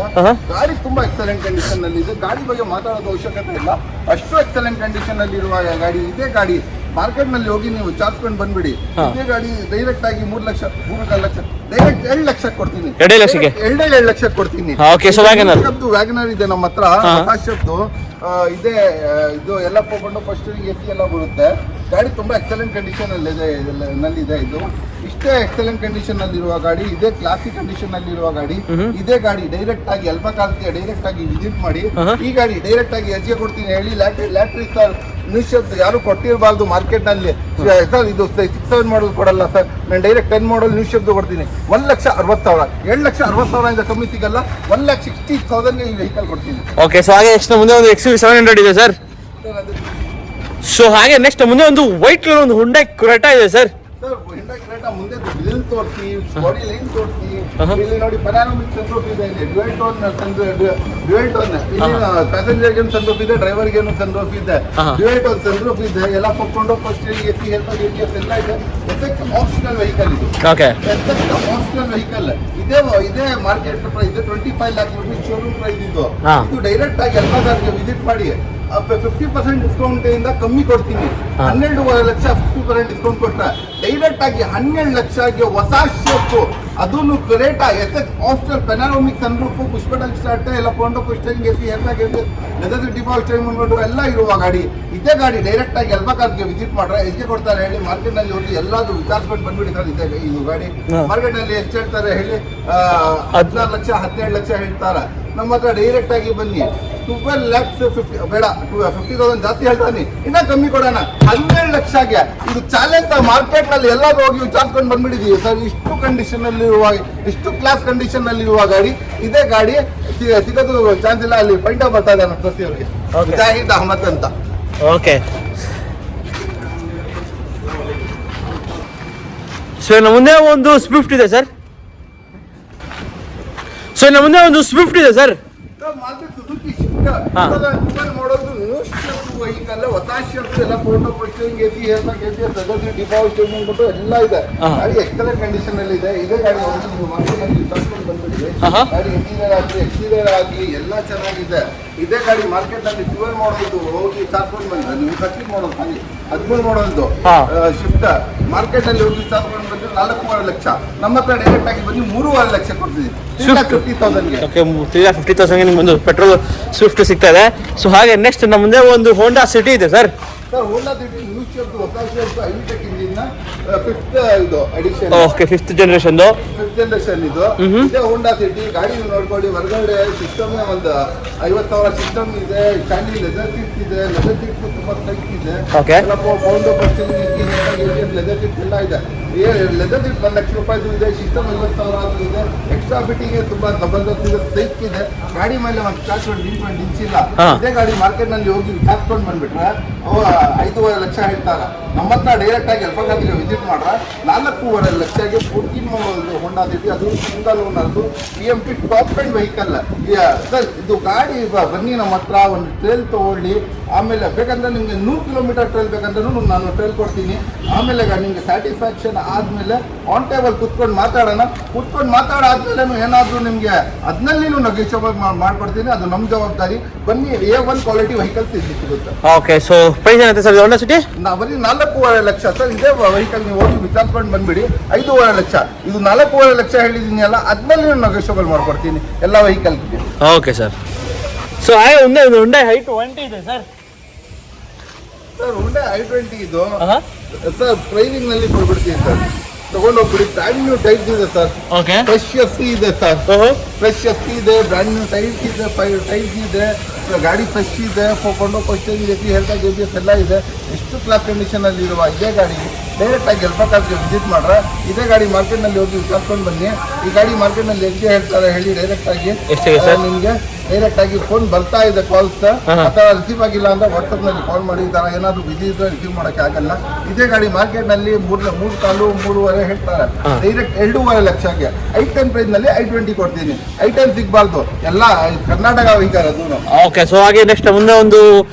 ಗಾಡಿ ತುಂಬಾ ಎಕ್ಸಲೆಂಟ್ ಕಂಡೀಷನ್ ನಲ್ಲಿ ಇದೆ. ಗಾಡಿ ಬಗ್ಗೆ ಮಾತಾಡೋದು ಅವಶ್ಯಕತೆ ಇಲ್ಲ, ಅಷ್ಟು ಎಕ್ಸಲೆಂಟ್ ಕಂಡೀಷನ್ ಅಲ್ಲಿ ಇರುವ ಗಾಡಿ ಇದೇ ಗಾಡಿ. ಮಾರ್ಕೆಟ್ ನಲ್ಲಿ ಹೋಗಿ ನೀವು ಚಾರ್ಜ್ಕೊಂಡು ಬಂದ್ಬಿಡಿ, ಇದೇ ಗಾಡಿ ಡೈರೆಕ್ಟ್ ಆಗಿ 3 ಲಕ್ಷ 3.5 ಲಕ್ಷ ಡೈರೆಕ್ಟ್ 2 ಲಕ್ಷಕ್ಕೆ ಕೊಡ್ತೀನಿ. 2 ಲಕ್ಷಕ್ಕೆ 2 ಲಕ್ಷಕ್ಕೆ ಕೊಡ್ತೀನಿ. ಓಕೆ, ಸೊ ವ್ಯಾಗನರ್ ಇದೆ ನಮ್ಮ ಹತ್ರ, ಹೊಸದು ಇದೆ. ಇದು ಎಲ್ಲ ಕೊಂಡು ಫಸ್ಟರಿಂಗ್ ಎಸಿ ಎಲ್ಲ ಬರುತ್ತೆ. ಗಾಡಿ ತುಂಬಾ ಎಕ್ಸಲೆಂಟ್ ಕಂಡೀಷನ್ ಅಲ್ಲಿ ಇದೆ. ಇದು ಇಷ್ಟೇ ಎಕ್ಸಲೆಂಟ್ ಕಂಡೀಷನ್ ನಲ್ಲಿರುವ ಗಾಡಿ, ಇದೇ ಕ್ಲಾಸಿಕ್ ಕಂಡೀಷನ್ ನಲ್ಲಿರುವ ಗಾಡಿ. ಇದೇ ಗಾಡಿ ಡೈರೆಕ್ಟ್ ಆಗಿ ಅಲ್ಫಾ ಕಾರ್ಗೆ ಡೈರೆಕ್ಟ್ ಆಗಿ ವಿಸಿಟ್ ಮಾಡಿ, ಈ ಗಾಡಿ ಡೈರೆಕ್ಟ್ ಆಗಿ ಎಸ್ಗೆ ಕೊಡ್ತೀನಿ. ಹೇಳಿ ಲ್ಯಾಟ್ರಿ ಸರ್ ನಿಶ್ಚಿತ್ ಯಾರು ಕೊಟ್ಟಿರಬಾರ್ದು ಮಾರ್ಕೆಟ್ ನಲ್ಲಿ ಸರ್. ಇದು 6-7 ಮಾಡಲ್ ಕೊಡಲ್ಲ ಸರ್, ನಾನು ಡೈರೆಕ್ಟ್ 10 ಮಾಡಲ್ ನ್ಯೂಸ್ ಶಬ್ದ ಕೊಡ್ತೀನಿ. 1,60,000 2,60,000 ಇಂದ ಕಮ್ಮಿ ಸಿಗಲ್ಲ. 1,60,000 ಈ ವೆಹಿಕಲ್ ಕೊಡ್ತೀನಿ. ಓಕೆ, ಸೊ ಹಾಗೆ ನೆಕ್ಸ್ಟ್ ಮುಂದೆ ಒಂದು XUV 700 ಇದೆ ಸರ್. ಸೊ ಹಾಗೆ ನೆಕ್ಸ್ಟ್ ಮುಂದೆ ಒಂದು ವೈಟ್ ಕಲರ್ ಒಂದು ಹುಂಡೈ ಕ್ರೆಟಾ ಇದೆ ಸರ್. ಸರ್ ಹಿಂಡೈ ಕ್ರೆಟಾ ಮುಂದೆ ಗ್ರಿಲ್ ತೋರಿಸಿ, ಬಾಡಿ ಲೈನ್ ತೋರಿಸಿ. ಇಲ್ಲಿ ನೋಡಿ ಪನಾರಮಿಕ್ ಸನ್ರೂಫ್ ಇದೆ, ಡ್ಯುಯಲ್ ಟೋನ್ ಇಲ್ಲಿ ಪ್ಯಾಸೆಂಜರ್ಗೆ ಸನ್ರೂಫ್ ಇದೆ, ಡ್ರೈವರ್ಗೆ ಸನ್ರೂಫ್ ಇದೆ, ಡ್ಯುಯಲ್ ಟೋನ್ ಸನ್ರೂಫ್ ಇದೆ. ಎಲ್ಲ ಪಕ್ಕೊಂಡು ಫಸ್ಟ್ ಎಸಿ ಹೆಲ್ಪ್ ಎಲ್ಲ ಇದೆ. ಎಫೆಕ್ಟ್ ಆಪ್ಷನಲ್ ವೆಹಿಕಲ್ ಇದು. ಓಕೆ, ಎಫೆಕ್ಟ್ ಆಪ್ಷನಲ್ ವೆಹಿಕಲ್ ಇದೇ market price 25 lakh rupees showroom price ಇದು. ಇದು ಡೈರೆಕ್ಟ್ ಆಗಿ ಎಲ್ಲ ವಿಸಿಟ್ ಮಾಡಿ 50% ಡಿಸ್ಕೌಂಟ್ ಇಂದ ಕಮ್ಮಿ ಕೊಡ್ತೀನಿ. 12.5 ಲಕ್ಷ 50% ಡಿಸ್ಕೌಂಟ್ ಕೊಟ್ರೆ ಡೈರೆಕ್ಟ್ ಆಗಿ 12 ಲಕ್ಷಗೆ ಹೊಸ ಶೇಪ್, ಅದನ್ನು ಕ್ರೆಟಾ ಎಸ್ಎಕ್ಸ್ ಆಪ್ಷನಲ್ ಪೆನಾರೋಮಿಕ್ ಸನ್ರೂಫ್, ಪುಷ್ಪಟಲ್ ಸ್ಟಾರ್ಟ್ ಎಲ್ಲ ಕೊಂಡು ಪುಷ್ಟರಿಂಗ್ ಎಸಿ ಲೆದರ್ ಡಿಫಾಲ್ಟ್ ಟೈಮ್ ಎಲ್ಲ ಇರುವ ಗಾಡಿ. ಇದೇ ಗಾಡಿ ಡೈರೆಕ್ಟ್ ಆಗಿ ಎಲ್ಬಾ ಕಾರ್ಗೆ ವಿಸಿಟ್ ಮಾಡ್ರೆ ಎಷ್ಟೇ ಕೊಡ್ತಾರೆ ಹೇಳಿ. ಮಾರ್ಕೆಟ್ ನಲ್ಲಿ ಹೋಗಿ ಎಲ್ಲಾದ್ರು ವಿಚಾರಿಸ್ಕೊಂಡು ಬಂದ್ಬಿಡಿ ಸರ್. ಇದೆ ಇದು ಗಾಡಿ ಮಾರ್ಕೆಟ್ ನಲ್ಲಿ ಎಷ್ಟು ಹೇಳ್ತಾರೆ ಹೇಳಿ? 16 ಲಕ್ಷ 17 ಲಕ್ಷ ಹೇಳ್ತಾರೆ. ನಮ್ಮ ಹತ್ರ ಡೈರೆಕ್ಟ್ ಆಗಿ ಬನ್ನಿ. 12 ಲ್ಯಾಕ್ಸ್ 50 ಬೇಡ, 50,000 ಜಾಸ್ತಿ ಹೇಳ್ತಾನೆ, ಇನ್ನ ಕಮ್ಮಿ ಕೊಡೋಣ. 12 ಲಕ್ಷಗೆ ಇದು ಚಾಲೆಂಜ್ ಮಾರ್ಕೆಟ್ ನಲ್ಲಿ ಎಲ್ಲಾದ್ರೂ ಹೋಗಿ ವಿಚಾರಿಸ್ಕೊಂಡು ಬಂದ್ಬಿಟ್ಟಿದೀವಿ ಸರ್. ಇಷ್ಟು ಕಂಡೀಷನ್ ಅಲ್ಲಿ ಇರುವ, ಇಷ್ಟು ಕ್ಲಾಸ್ ಕಂಡೀಷನ್ ಅಲ್ಲಿ ಇರುವ ಗಾಡಿ ಇದೇ ಗಾಡಿ. ಸಿಗೋದು ಚಾನ್ಸ್ ಇಲ್ಲ. ಅಲ್ಲಿ ಪೈಂಟ ಬರ್ತಾ ಇದೆ ನಮ್ಮ ಸಸಿ ಅವರಿಗೆ, ಜಾಹಿದ್ ಅಹಮದ್ ಅಂತ. ಓಕೆ, ಸೊ ನಮ್ಮ ಮುಂದೆ ಒಂದು ಸ್ವಿಫ್ಟ್ ಇದೆ sir. Sir Maruti Suzuki Swift ಮಾಡೋದು ವೆಹಿಕಲ್, ಹೊಸ ಶೇಪ್ ಎಲ್ಲ ಫೋಟೋ ಪೋಸ್ಟರಿಂಗ್ ಎಸಿ ಡಿಫಾಲ್ಟ್ ಎಲ್ಲ ಇದೆ. ಗಾಡಿ ಎಕ್ಸಲೆಂಟ್ ಕಂಡೀಷನ್ ಅಲ್ಲಿ ಇದೆ. ಇದೇ ಗಾಡಿ ನೀವು ಮಾರ್ಕೆಟ್ನಲ್ಲಿ ತರ್ಸ್ಕೊಂಡು ಬಂದ್ಬಿಟ್ಟಿದೆ. ಗಾಡಿ ಎಕ್ಸ್ಟೀರಿಯರ್ ಆಗಿ ಎಲ್ಲ ಚೆನ್ನಾಗಿದೆ. ಇದೇ ಗಾಡಿ ಮಾರ್ಕೆಟ್ ನಲ್ಲಿ 12 ಮಾಡೋದು ಹೋಗಿ ಚಾರ್ಜ್ಕೊಂಡು ಬಂದ್ರೆ ನೀವು 13 ಮಾಡೋದು 13 ಮಾಡೋದು ಶಿಫ್ಟ್ ಮಾರ್ಕೆಟ್ ಅಲ್ಲಿ ಹೋಗಿ ಚಾರ್ಜ್ಕೊಂಡು ಬಂದ್ರೆ 4.5 ಲಕ್ಷ. ನಮ್ಮ ಹತ್ರ ಡೈರೆಕ್ಟ್ ಆಗಿ ಬಂದು 3.5 ಲಕ್ಷ ಕೊಡ್ತೀವಿ. 3,50,000ಗೆ. ಓಕೆ, 3,50,000ಗೆ ನಿಮ್ಗೆ ಒಂದು ಪೆಟ್ರೋಲ್ ಸ್ವಿಫ್ಟ್ ಸಿಗ್ತಾ ಇದೆ. ಸೊ ಹಾಗೆ ನೆಕ್ಸ್ಟ್ ನಮ್ಮ ಮುಂದೆ ಒಂದು ಹೋಂಡಾ ಸಿಟಿ ಇದೆ sir. Sir Honda City new shape ಹೊಸ ಶೇಪ್ ಐಟೆಕ್ ಇಂಜಿನ್ 5th ಇದು ಎಡಿಷನ್. ಓಕೆ, 5th ಜನರೇಷನ್ ಇದು. ಇದೇ ಹೋಂಡಾ ಸಿಟಿ ಗಾಡಿ ನೋಡ್ಕೊಳ್ಳಿ. ಹೊರಗಡೆ ಸಿಸ್ಟಮ್ ಒಂದು 50,000 ಸಿಸ್ಟಮ್ ಇದೆ. ಸ್ಟ್ಯಾಂಡಿ ಲೆದರ್ ಸೀಟ್ಸ್ ಇದೆ. ಲೆದರ್ ಸೀಟ್ಸ್ ತುಂಬಾ ಸೈಟ್ ಇದೆ. ಎಲ್ಲ ಪೌಂಡ್ ಲೆದರ್ ಸೀಟ್ಸ್ ಎಲ್ಲ ಇದೆ. ಲೆದರ್ ಸೀಟ್ 1 ಲಕ್ಷ ರೂಪಾಯಿದು ಇದೆ. ಸಿಸ್ಟಮ್ 50,000 ಇದೆ. ಎಕ್ಸ್ಟ್ರಾ ಫಿಟ್ಟಿಂಗ್ ತುಂಬಾ ಜಬರ್ದಸ್ತ್ ಇದೆ. ಸೈಕ್ ಇದೆ. ಗಾಡಿ ಮೇಲೆ ಒಂದು ಸ್ಕ್ರಾಚ್ ಇಂಚ್ ಇಲ್ಲ. ಇದೇ ಗಾಡಿ ಮಾರ್ಕೆಟ್ ನಲ್ಲಿ ಹೋಗಿ ವಿಚಾರಿಸ್ಕೊಂಡು ಬಂದ್ಬಿಟ್ರೆ 5.5 ಲಕ್ಷ ಹೇಳ್ತಾರೆ. ನಮ್ಮ ಹತ್ರ ಡೈರೆಕ್ಟ್ ಆಗಿ ಎಲ್ಪಗಾದಿಗೆ ವಿಸಿಟ್ ಮಾಡ್ರೆ 4.5 ಲಕ್ಷಗೆ 14 ಮಾಡೋದು ಹೋಂಡಾ ಸಿಟಿ. ಅದು ಸಿಂಗಲ್ ಓನರ್ದು PMT top end vehicle sir. ಇದು ಗಾಡಿ ಬನ್ನಿ ನಮ್ಮ ಹತ್ರ ಒಂದು ಟ್ರೇಲ್ ತಗೊಳ್ಳಿ. ಆಮೇಲೆ ಬೇಕಂದ್ರೆ ನಿಮಗೆ 100 ಕಿಲೋಮೀಟರ್ ಟ್ರೈಲ್ ಬೇಕಂದ್ರೂ ನಾನು ಟ್ರೈಲ್ ಕೊಡ್ತೀನಿ. ಆಮೇಲೆ ನಿಮಗೆ ಸ್ಯಾಟಿಸ್ಫ್ಯಾಕ್ಷನ್ ಆದಮೇಲೆ ಆನ್ ಟೇಬಲ್ ಕುತ್ಕೊಂಡು ಮಾತಾಡಾದ್ಮೇಲೆ ಏನಾದರೂ ನಿಮಗೆ ಅದನ್ನಲ್ಲಿ ನೆಗೋಷಿಯಬಲ್ ಮಾಡ್ಕೊಡ್ತೀನಿ. ಅದು ನಮ್ಮ ಜವಾಬ್ದಾರಿ. ಬನ್ನಿ, A1 ಕ್ವಾಲಿಟಿ ವೆಹಿಕಲ್ಸ್ ಇಲ್ಲಿ ಸಿಗುತ್ತೆ. ಓಕೆ, ಸೊ ಪ್ರೈಸ್ ಏನಾಗುತ್ತೆ ಸರ್ ಹೋಂಡಾ ಸಿಟಿ? ಬರೀ 4.5 ಲಕ್ಷ ಸರ್. ಇದೇ ವೆಹಿಕಲ್ ನೀವು ಹೋಗಿ ವಿಚಾರಿಸ್ಕೊಂಡು ಬಂದ್ಬಿಡಿ. 5.5 ಲಕ್ಷ, ಇದು 4.5 ಲಕ್ಷ ಹೇಳಿದ್ದೀನಿ ಅಲ್ಲ, ಅದನ್ನಲ್ಲಿ ನೆಗೋಷಿಯಬಲ್ ಮಾಡ್ಕೊಡ್ತೀನಿ ಎಲ್ಲ ವೆಹಿಕಲ್ಗೆ. Okay sir. ಸೊ ಹಾಗೆ ಒಂದು ಹುಂಡೈ i20 ಇದೆ ಸರ್. ಹುಂಡೈ i20 ಇದು ಸರ್ ಪ್ರೈಸಿಂಗ್ ನಲ್ಲಿ ಕೊಡ್ಬಿಡ್ತೀನಿ ಸರ್. ತಗೊಂಡೋಗ್ಬಿಡಿ. ಬ್ರ್ಯಾಂಡ್ ನ್ಯೂ ಟೈರ್ಸ್ ಇದೆ ಸರ್. ಓಕೆ, ಫ್ರೆಶ್ ಎಫ್ಸಿ ಇದೆ ಸರ್. ಫ್ರೆಶ್ ಎಫ್ಸಿ ಇದೆ, ಬ್ರ್ಯಾಂಡ್ ನ್ಯೂ ಟೈರ್ಸ್ ಇದೆ, ಟೈರ್ಸ್ ಇದೆ, ಗಾಡಿ ಫ್ರೆಶ್ ಇದೆ, ಫಸ್ಟ್ ಹೆಲ್ತ್ ABS ಎಲ್ಲ ಇದೆ. ಎಷ್ಟು ಕ್ಲಾಸ್ ಕಂಡೀಷನ್ ಅಲ್ಲಿ ಇರುವ ಇದೇ ಗಾಡಿ ಡೈರೆಕ್ಟ್ ಆಗಿ ಗೆಲ್ಬೇಕಾದ್ರೆ ವಿಸಿಟ್ ಮಾಡ್ರೆ ಇದೇ ಗಾಡಿ ಮಾರ್ಕೆಟ್ನಲ್ಲಿ ಹೋಗಿ ವಿಚಾರಿಸ್ಕೊಂಡು ಬನ್ನಿ. ಈ ಗಾಡಿ ಮಾರ್ಕೆಟ್ನಲ್ಲಿ ಎಷ್ಟು ಹೇಳ್ತಾರೆ ಹೇಳಿ ಡೈರೆಕ್ಟ್ ಆಗಿ ನಿಮಗೆ ಡೈರೆಕ್ಟ್ ಆಗಿ ಫೋನ್ ಬರ್ತಾ ಇದೆ ಕಾಲ್ಸ್, ಅಥವಾ ರಿಸೀವ್ ಆಗಿಲ್ಲ ಅಂದ್ರೆ ವಾಟ್ಸಪ್ ನಲ್ಲಿ ಕಾಲ್ ಮಾಡಿ. ಈ ತರ ಏನಾದ್ರು ಬಿಸಿ ಇದ್ರೆ ರಿಸೀವ್ ಮಾಡಕ್ಕೆ ಆಗಲ್ಲ. ಇದೇ ಗಾಡಿ ಮಾರ್ಕೆಟ್ ನಲ್ಲಿ 3.5 ಹೇಳ್ತಾರೆ, ಡೈರೆಕ್ಟ್ 2.5 ಲಕ್ಷಕ್ಕೆ. i10 ಪ್ರೈಸ್ ನಲ್ಲಿ i20 ಕೊಡ್ತೀನಿ. i10 ಸಿಗ್ಬಾರ್ದು, ಎಲ್ಲ ಕರ್ನಾಟಕ ವೆಹಿಕಲ್ ಅದು. ಓಕೆ, ಸೊ ಹಾಗೆ ನೆಕ್ಸ್ಟ್ ಮುಂದೆ ಒಂದು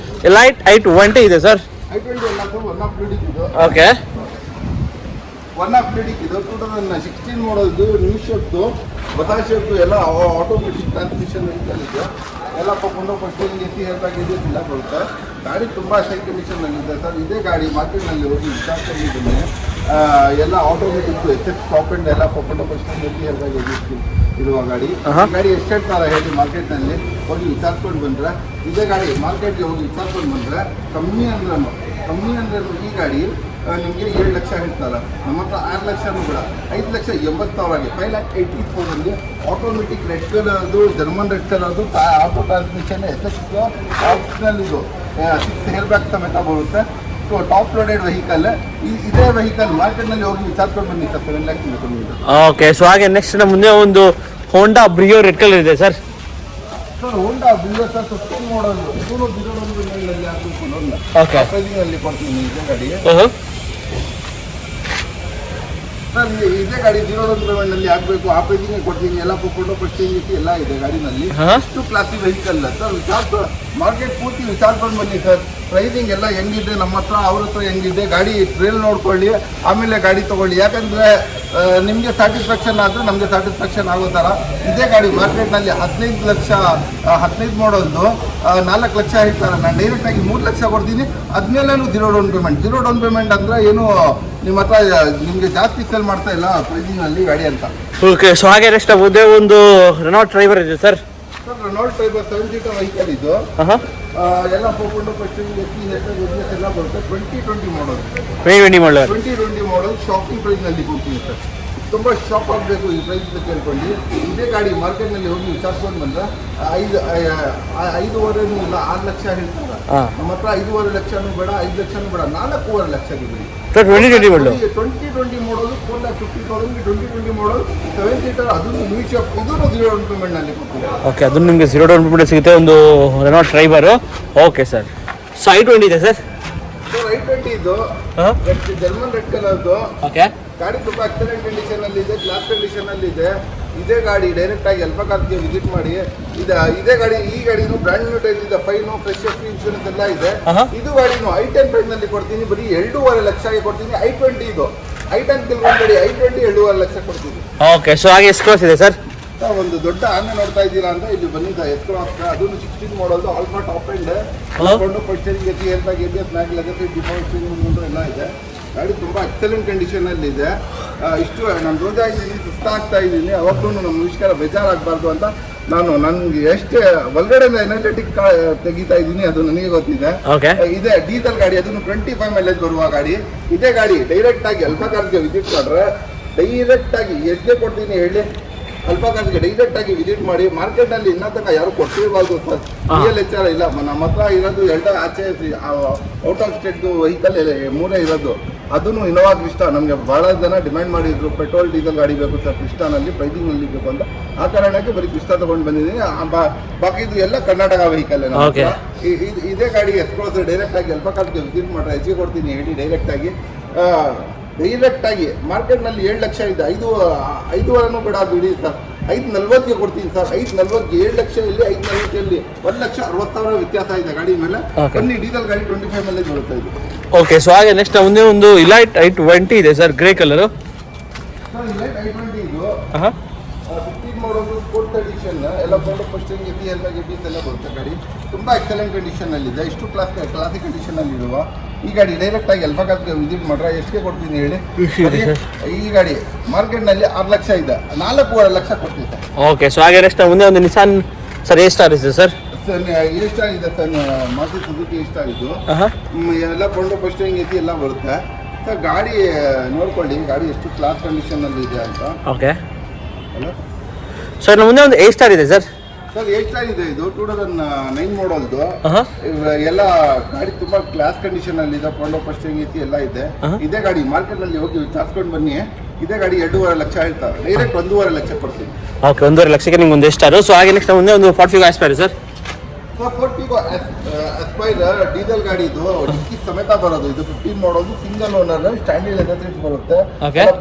ಎಲೈಟ್ i20 ಇದೆ ಸರ್. i20 ಎಲ್ಲ ಒನ್ ಆಫ್ ಬಿಡಿಕ್ ಇದು. ಓಕೆ, ಒನ್ ಆಫ್ ಬಿಡಿಕ್ ಇದು 2016 ಮಾಡೋದು. ನ್ಯೂ ಶೇಪ್ದು, ಹೊಸ ಶೇಪ್ದು, ಎಲ್ಲ ಆಟೋಮೆಟಿಕ್ ಟ್ರಾನ್ಸ್ಮಿಷನ್ ವೆಹಿಕಲ್ ಇದೆ. ಎಲ್ಲ ಕೊಂಡು ಫಸ್ಟಿಂಗ್ AC ಹೇಳ್ತಾಗಿದೆ ಎಲ್ಲ ಬರುತ್ತೆ. ಗಾಡಿ ತುಂಬ ಹೈ ಕಂಡೀಷನ್ನಲ್ಲಿದೆ ಸರ್. ಇದೇ ಗಾಡಿ ಮಾರ್ಕೆಟ್ನಲ್ಲಿ ಹೋಗಿ ವಿಚಾರಿಸ್ಕೊಂಡಿದ್ದೀನಿ. ಎಲ್ಲ ಆಟೋಮೆಟಿಕ್ SF ಟಾಪ್ ಎಂಡ್ ಎಲ್ಲ ಕೊಂಡು ಫಸ್ಟಿಂಗ್ AC ಹೇಳ್ತಾಗಿದೆ ಇರುವ ಗಾಡಿ. ಗಾಡಿ ಎಷ್ಟು ಹೇಳ್ತಾರೆ ಹೇಳಿ ಮಾರ್ಕೆಟ್ನಲ್ಲಿ ಹೋಗಿ ವಿಚಾರಿಸ್ಕೊಂಡು ಬಂದರೆ. ಇದೇ ಗಾಡಿ ಮಾರ್ಕೆಟ್ಗೆ ಹೋಗಿ ವಿಚಾರಿಸ್ಕೊಂಡು ಬಂದರೆ ಕಮ್ಮಿ ಅಂದ್ರೆ ಈ ಗಾಡಿ ನಿಮಗೆ 7 ಲಕ್ಷ ಹೇಳ್ತಾರೆ. ನಮ್ಮ ಹತ್ರ 6 ಲಕ್ಷನೂ ಕೂಡ 5,80,000ಗೆ 5,80,000ಗೆ ಆಟೋಮೆಟಿಕ್ ರೆಡ್ ಕಲರ್ದು, ಜರ್ಮನ್ ರೆಡ್ ಕಲರ್ದು, ಆಟೋ ಟ್ರಾನ್ಸ್ಮಿಷನ್, SS ಆಪ್ಷನಲ್ ಇದು 6 ಏರ್ ಬ್ಯಾಗ್ ಸಮೇತ ಬರುತ್ತೆ. Top loaded vehicle. ಇದೇ ವೆಹಿಕಲ್ ಮಾರ್ಕೆಟ್ನಲ್ಲಿ ಹೋಗಿ ವಿಚಾರಿಸ್ಕೊಂಡು ಬನ್ನಿ ಸರ್. 7 ಲ್ಯಾಕ್ ಬೇಕು. ಓಕೆ, ಸೊ ಹಾಗೆ ನೆಕ್ಸ್ಟ್ ಮುಂದೆ ಒಂದು ಹೋಂಡಾ ಬ್ರಿಯೋ ರೆಡ್ ಕಲರ್ ಇದೆ sir. Sir Honda Brio sir 15 ಮಾಡಲ್ ಇದು 0 ಆಗಬೇಕು. ಓಕೆ, ಪ್ರೈಸಿಂಗಲ್ಲಿ ಕೊಡ್ತೀನಿ ಇದೇ ಗಾಡಿ ಸರ್. ಇದೇ ಗಾಡಿ 0 ನಲ್ಲಿ ಆಗಬೇಕು. ಆ ಪ್ರೈಸಿಂಗ್ ಕೊಡ್ತೀನಿ. ಎಲ್ಲ ಫೋಟೋ ಪರ್ಚೇಸ್ ಎಲ್ಲ ಇದೆ ಗಾಡಿನಲ್ಲಿ. ಎಷ್ಟು ಕ್ಲಾಸಿಕ್ ವೆಹಿಕಲ್ ಸರ್. ಮಾರ್ಕೆಟ್ ಪೂರ್ತಿ ವಿಚಾರಿಸ್ಕೊಂಡು ಬನ್ನಿ ಸರ್. ಪ್ರೈಸಿಂಗ್ ಎಲ್ಲ ಹೆಂಗಿದೆ ನಮ್ಮ ಹತ್ರ, ಅವ್ರ ಹತ್ರ ಹೆಂಗಿದೆ, ಗಾಡಿ ಟ್ರೇಲ್ ನೋಡ್ಕೊಳ್ಳಿ, ಆಮೇಲೆ ಗಾಡಿ ತೊಗೊಳ್ಳಿ. ಯಾಕಂದರೆ ನಿಮಗೆ ಸ್ಯಾಟಿಸ್ಫ್ಯಾಕ್ಷನ್ ಆದರೆ ನಮಗೆ ಸ್ಯಾಟಿಸ್ಫ್ಯಾಕ್ಷನ್ ಆಗೋ ಥರ ಇದೇ ಗಾಡಿ ಮಾರ್ಕೆಟ್ನಲ್ಲಿ 15 ಮಾಡೋದು 4 ಲಕ್ಷ ಹೇಳ್ತಾರೆ. ನಾನು ಡೈರೆಕ್ಟಾಗಿ 3 ಲಕ್ಷ ಕೊಡ್ತೀನಿ. ಅದ್ಮೇಲೇನು 0 ಡೌನ್ ಪೇಮೆಂಟ್ ಅಂದರೆ ಏನು ನಿಮ್ಮ ಹತ್ರ ನಿಮಗೆ ಜಾಸ್ತಿ ಸೇಲ್ ಮಾಡ್ತಾ ಇಲ್ಲ ಪ್ರೈಸಿಂಗಲ್ಲಿ ಗಾಡಿ ಅಂತ. ಓಕೆ, ಸೊ ಹಾಗೆ ನೆಕ್ಸ್ಟ್ ಮುಂದೆ ಒಂದು ರೆನಾಲ್ಟ್ ಡ್ರೈವರ್ ಇದೆ sir. Sir Renault driver 7 seater vehicle ಇದು. ಎಲ್ಲ ಫೋಕೊಂಡು ಪರ್ಚೇಸ್ ಎಲ್ಲ ಬರುತ್ತೆ. 2020 ಮಾಡಲ್ ಶಾಪಿಂಗ್ ಪ್ರೈಸ್ನಲ್ಲಿ ಕೊಡ್ತೀನಿ ಸರ್. ತುಂಬ ಶಾಪ್ ಆಗಬೇಕು ಈ ಪ್ರೈಸ್ ಕೇಳ್ಕೊಂಡು. ಇದೇ ಗಾಡಿ ಮಾರ್ಕೆಟ್ನಲ್ಲಿ ಹೋಗಿ ವಿಚಾರಿಸ್ಕೊಂಡು ಬಂದರೆ 5.5 ಇಲ್ಲ 6 ಲಕ್ಷ ಹೇಳ್ತಾರೆ. ನಮ್ಮ ಹತ್ರ 5.5 ಲಕ್ಷನೂ ಬೇಡ, 5 ಲಕ್ಷನೂ ಬೇಡ, 4.5 ಲಕ್ಷಕ್ಕೆ ಬಿಡಿ. 2020 ಮಾಡಲ್ 4,50,000 2020 ಮಾಡಲ್ 7 ಸೀಟರ್. ಅದನ್ನು ನ್ಯೂ ಶಾಪ್, ಇದೂ 0 ಡೌನ್ ಪೇಮೆಂಟ್ನಲ್ಲಿ ಕೊಡ್ತೀವಿ. ಓಕೆ, ಅದನ್ನು ನಿಮಗೆ 0 ಡೌನ್ ಪೇಮೆಂಟ್ ಸಿಗುತ್ತೆ ಒಂದು Renault driver. Okay sir. So i20 ಇದೆ ಸರ್. ಸರ್ i20 ಇದು ಜರ್ಮನ್ ರೆಡ್ ಕಲರ್ದು. ಓಕೆ, ಗಾಡಿ ತುಂಬ ಎಕ್ಸಲೆಂಟ್ ಕಂಡೀಷನಲ್ಲಿದೆ, ಕ್ಲಾಸ್ ಕಂಡೀಷನಲ್ಲಿದೆ. ಇದೇ ಗಾಡಿ ಡೈರೆಕ್ಟಾಗಿ ಎಲ್ಪಕಾರ್ಗೆ ವಿಸಿಟ್ ಮಾಡಿ. ಇದೇ ಗಾಡಿ, ಈ ಗಾಡಿನೂ ಬ್ರ್ಯಾಂಡ್ ನ್ಯೂ ಟೈರ್ ಇದೆ, ಫೈನು ಫ್ರೆಶ್ ಇನ್ಶೂರೆನ್ಸ್ ಎಲ್ಲ ಇದೆ. ಇದು ಗಾಡಿನೂ i10 ಪ್ರೈಸ್ನಲ್ಲಿ ಕೊಡ್ತೀನಿ. ಬರೀ 2.5 ಲಕ್ಷಗೆ ಕೊಡ್ತೀನಿ. i20 ಇದು i10 ತಿಳ್ಕೊಂಬೇಡಿ, i20 2.5 ಲಕ್ಷ ಕೊಡ್ತೀನಿ. ಓಕೆ, ಸೊ ಹಾಗೆ ಎಷ್ಟು ಕ್ರಾಸ್ ಇದೆ ಸರ್? ಒಂದು ದೊಡ್ಡ ಆನೆ ನೋಡ್ತಾ ಇದ್ದೀರಾ ಅಂತ ಇಲ್ಲಿ ಬಂದಿದ್ದ ಎಸ್ಕ್ರಾಸ್. ಅದನ್ನು 16 ಮಾಡೋದು ಆಲ್ಫಾ ಟಾಪ್ ಎಂಡ್ ಕೊಂಡು ಪರ್ಚೇಸಿಂಗ್ ಎಸಿ ಹೇಳ್ತಾ ABS ಮ್ಯಾಗ್ ಲಗೇಜ್ ಡಿಫಾಲ್ಟ್ ಎಲ್ಲ ಇದೆ. ಗಾಡಿ ತುಂಬ ಎಕ್ಸಲೆಂಟ್ ಕಂಡೀಷನಲ್ಲಿದೆ. ಇಷ್ಟು ನಾನು ರೋಜಾ ಇದ್ದೀನಿ, ಸುಸ್ತಾಗ್ತಾ ಇದ್ದೀನಿ. ಅವತ್ತೂ ನಮ್ಮ ವಿಷಯ ಬೇಜಾರಾಗಬಾರ್ದು ಅಂತ ನನಗೆ ಎಷ್ಟೇ ಒಳಗಡೆ ಎನರ್ಜೆಟಿಕ್ ತೆಗಿತಾ ಇದ್ದೀನಿ ಅದು ನನಗೆ ಗೊತ್ತಿದೆ. ಇದೆ ಡೀಸೆಲ್ ಗಾಡಿ, ಅದನ್ನು 25 ಮೈಲೇಜ್ ಬರುವ ಗಾಡಿ. ಇದೇ ಗಾಡಿ ಡೈರೆಕ್ಟಾಗಿ ಅಲ್ಫಾಕಾರ್ಗೆ ವಿಸಿಟ್ ಮಾಡ್ರೆ ಡೈರೆಕ್ಟಾಗಿ ಎಷ್ಟೇ ಕೊಡ್ತೀನಿ ಹೇಳಿ. ಅಲ್ಫಾಕಾರ್ಗೆ ಡೈರೆಕ್ಟಾಗಿ ವಿಸಿಟ್ ಮಾಡಿ. ಮಾರ್ಕೆಟ್ನಲ್ಲಿ ಇನ್ನೂ ತನಕ ಯಾರು ಕೊಟ್ಟಿರಬಾರ್ದು ಸರ್. PLHR ಇಲ್ಲ ನಮ್ಮ ಹತ್ರ ಇರೋದು. ಆಚೆ ಔಟ್ ಆಫ್ ಸ್ಟೇಟ್ದು ವೆಹಿಕಲ್ 3 ಇರೋದು. ಅದನ್ನು ಇನೋವಾ ಕ್ರಿಸ್ಟಾ. ನಮಗೆ ಭಾಳ ಜನ ಡಿಮ್ಯಾಂಡ್ ಮಾಡಿದ್ರು ಪೆಟ್ರೋಲ್ ಡೀಸೆಲ್ ಗಾಡಿ ಬೇಕು ಸರ್ ಕ್ರಿಸ್ಟಾನಲ್ಲಿ, ಪ್ರೈಸಿಂಗ್ನಲ್ಲಿ ಬೇಕು ಅಂತ. ಆ ಕಾರಣಕ್ಕೆ ಬರೀ ಕ್ರಿಸ್ಟಾ ತೊಗೊಂಡು ಬಂದಿದ್ದೀನಿ. ಬಾಕಿದು ಎಲ್ಲ ಕರ್ನಾಟಕ ವೆಹಿಕಲ್. ಇದೇ ಗಾಡಿ ಎಕ್ಸ್ಕ್ರೋಸ್ ಡೈರೆಕ್ಟಾಗಿ ಅಲ್ಫಾಕಾರ್ಗೆ ವಿಸಿಟ್ ಮಾಡ್ರೆ ಹೆಚ್ಚಿಗೆ ಕೊಡ್ತೀನಿ ಹೇಳಿ. ಡೈರೆಕ್ಟಾಗಿ ಮಾರ್ಕೆಟ್ನಲ್ಲಿ 7 ಲಕ್ಷ ಇದೆ, 5.5 ಬೇಡ ಬಿಡಿ ಸರ್. 540ಗೆ ಕೊಡ್ತೀನಿ ಸರ್. 540 7 ಲಕ್ಷ ಇಲ್ಲಿ, 540 1,60,000 ವ್ಯತ್ಯಾಸ ಇದೆ ಗಾಡಿ ಮೇಲೆ. ಬನ್ನಿ, ಡೀಸೆಲ್ ಗಾಡಿ 25 ಮೈಲೇಜ್ ಬರುತ್ತೆ ಇದು. ಓಕೆ, ಸೊ ಹಾಗೆ ನೆಕ್ಸ್ಟ್ ಮುಂದೆ ಒಂದು ಇಲೈಟ್ i20 ಇದೆ sir, grey colour. Sir Elite i20 ಇದು 15 ಮಾಡೋದು ಸ್ಪೋರ್ಟ್ಸ್ ಎಡಿಷನ್ ಎಲ್ಲ ಫೋಟೋ ಪೋಸ್ಟಿಂಗ್ ಎಸಿ ಎಲ್ಲ ಗೆಬೀಸ್ ಎಲ್ಲ ಬರುತ್ತೆ ಗಾಡಿ. ತುಂಬ ಎಕ್ಸಲೆಂಟ್ ಕಂಡೀಷನಲ್ಲಿದೆ. ಇಷ್ಟು ಕ್ಲಾಸಿಕ್ ಕಂಡೀಷನಲ್ಲಿರುವ ಈ ಗಾಡಿ ಡೈರೆಕ್ಟಾಗಿ ಎಲ್ಫಾಕಾಸ್ಗೆ ವಿಸಿಟ್ ಮಾಡ್ರೆ ಎಷ್ಟಿಗೆ ಕೊಡ್ತೀನಿ ಹೇಳಿ? ಈ ಗಾಡಿ ಮಾರ್ಕೆಟ್ನಲ್ಲಿ 6 ಲಕ್ಷ ಇದೆ, 4.5 ಲಕ್ಷ ಕೊಡ್ತೀವಿ ಸರ್. ಓಕೆ, ಸೊ ಹಾಗೆ ನೆಕ್ಸ್ಟ್ ಮುಂದೆ ಒಂದು ನಿಸಾನ್ ಸರ್ ಎ ಸ್ಟಾರ್ ಇದೆ ಸರ್. ಸರ್ ಎ ಸ್ಟಾರ್ ಇದೆ sir, Maruti Suzuki A star ಇದು. ಎಲ್ಲ ಫೋಟೋ ಪೋಸ್ಟಿಂಗ್ ಎಸಿ ಎಲ್ಲ ಬರುತ್ತೆ ಸರ್. ಗಾಡಿ ನೋಡ್ಕೊಳ್ಳಿ, ಗಾಡಿ ಎಷ್ಟು ಕ್ಲಾಸ್ ಕಂಡೀಷನಲ್ಲಿ ಇದೆ ಅಂತ. ಓಕೆ ಅಲ್ಲ ಸರ್, ಮುಂದೆ ಒಂದು ಎ ಸ್ಟಾರ್ ಇದೆ ಸರ್. ಸರ್ 8 ಸ್ಟಾರ್ ಇದೆ ಇದು, 2009 ಮಾಡಲ್ದು. ಎಲ್ಲ ಗಾಡಿ ತುಂಬಾ ಕ್ಲಾಸ್ ಕಂಡೀಷನ್ ಅಲ್ಲಿ ಇದೆ. ಫೋಟೋ ಪೋಸ್ಟಿಂಗ್ ಎಸಿ ಎಲ್ಲ ಇದೆ. ಇದೇ ಗಾಡಿ ಮಾರ್ಕೆಟ್ ನಲ್ಲಿ ಹೋಗಿ ವಿಚಾರಿಸ್ಕೊಂಡು ಬನ್ನಿ. ಇದೇ ಗಾಡಿ 2.5 ಲಕ್ಷ ಹೇಳ್ತಾರೆ, ಡೈರೆಕ್ಟ್ 1.5 ಲಕ್ಷ ಕೊಡ್ತೀನಿ. ಓಕೆ, 1.5 ಲಕ್ಷಕ್ಕೆ ನಿಮ್ಗೆ ಒಂದು ಸ್ಟಾರು. ಸೊ ಹಾಗೆ ನೆಕ್ಸ್ಟ್ ಮುಂದೆ ಒಂದು 45 ಆಸ್ಪೈರ್ ಸರ್. ಫೋರ್ಟಿಗೋ ಅಸ್ಪೈರ್ ಡೀಸೆಲ್ ಗಾಡಿ ಇದು, ಡಿಕ್ಕಿ ಸಮೇತ ಬರೋದು. ಇದು 15 ಮಾಡೋದು, single owner, standard leather seats ಬರುತ್ತೆ.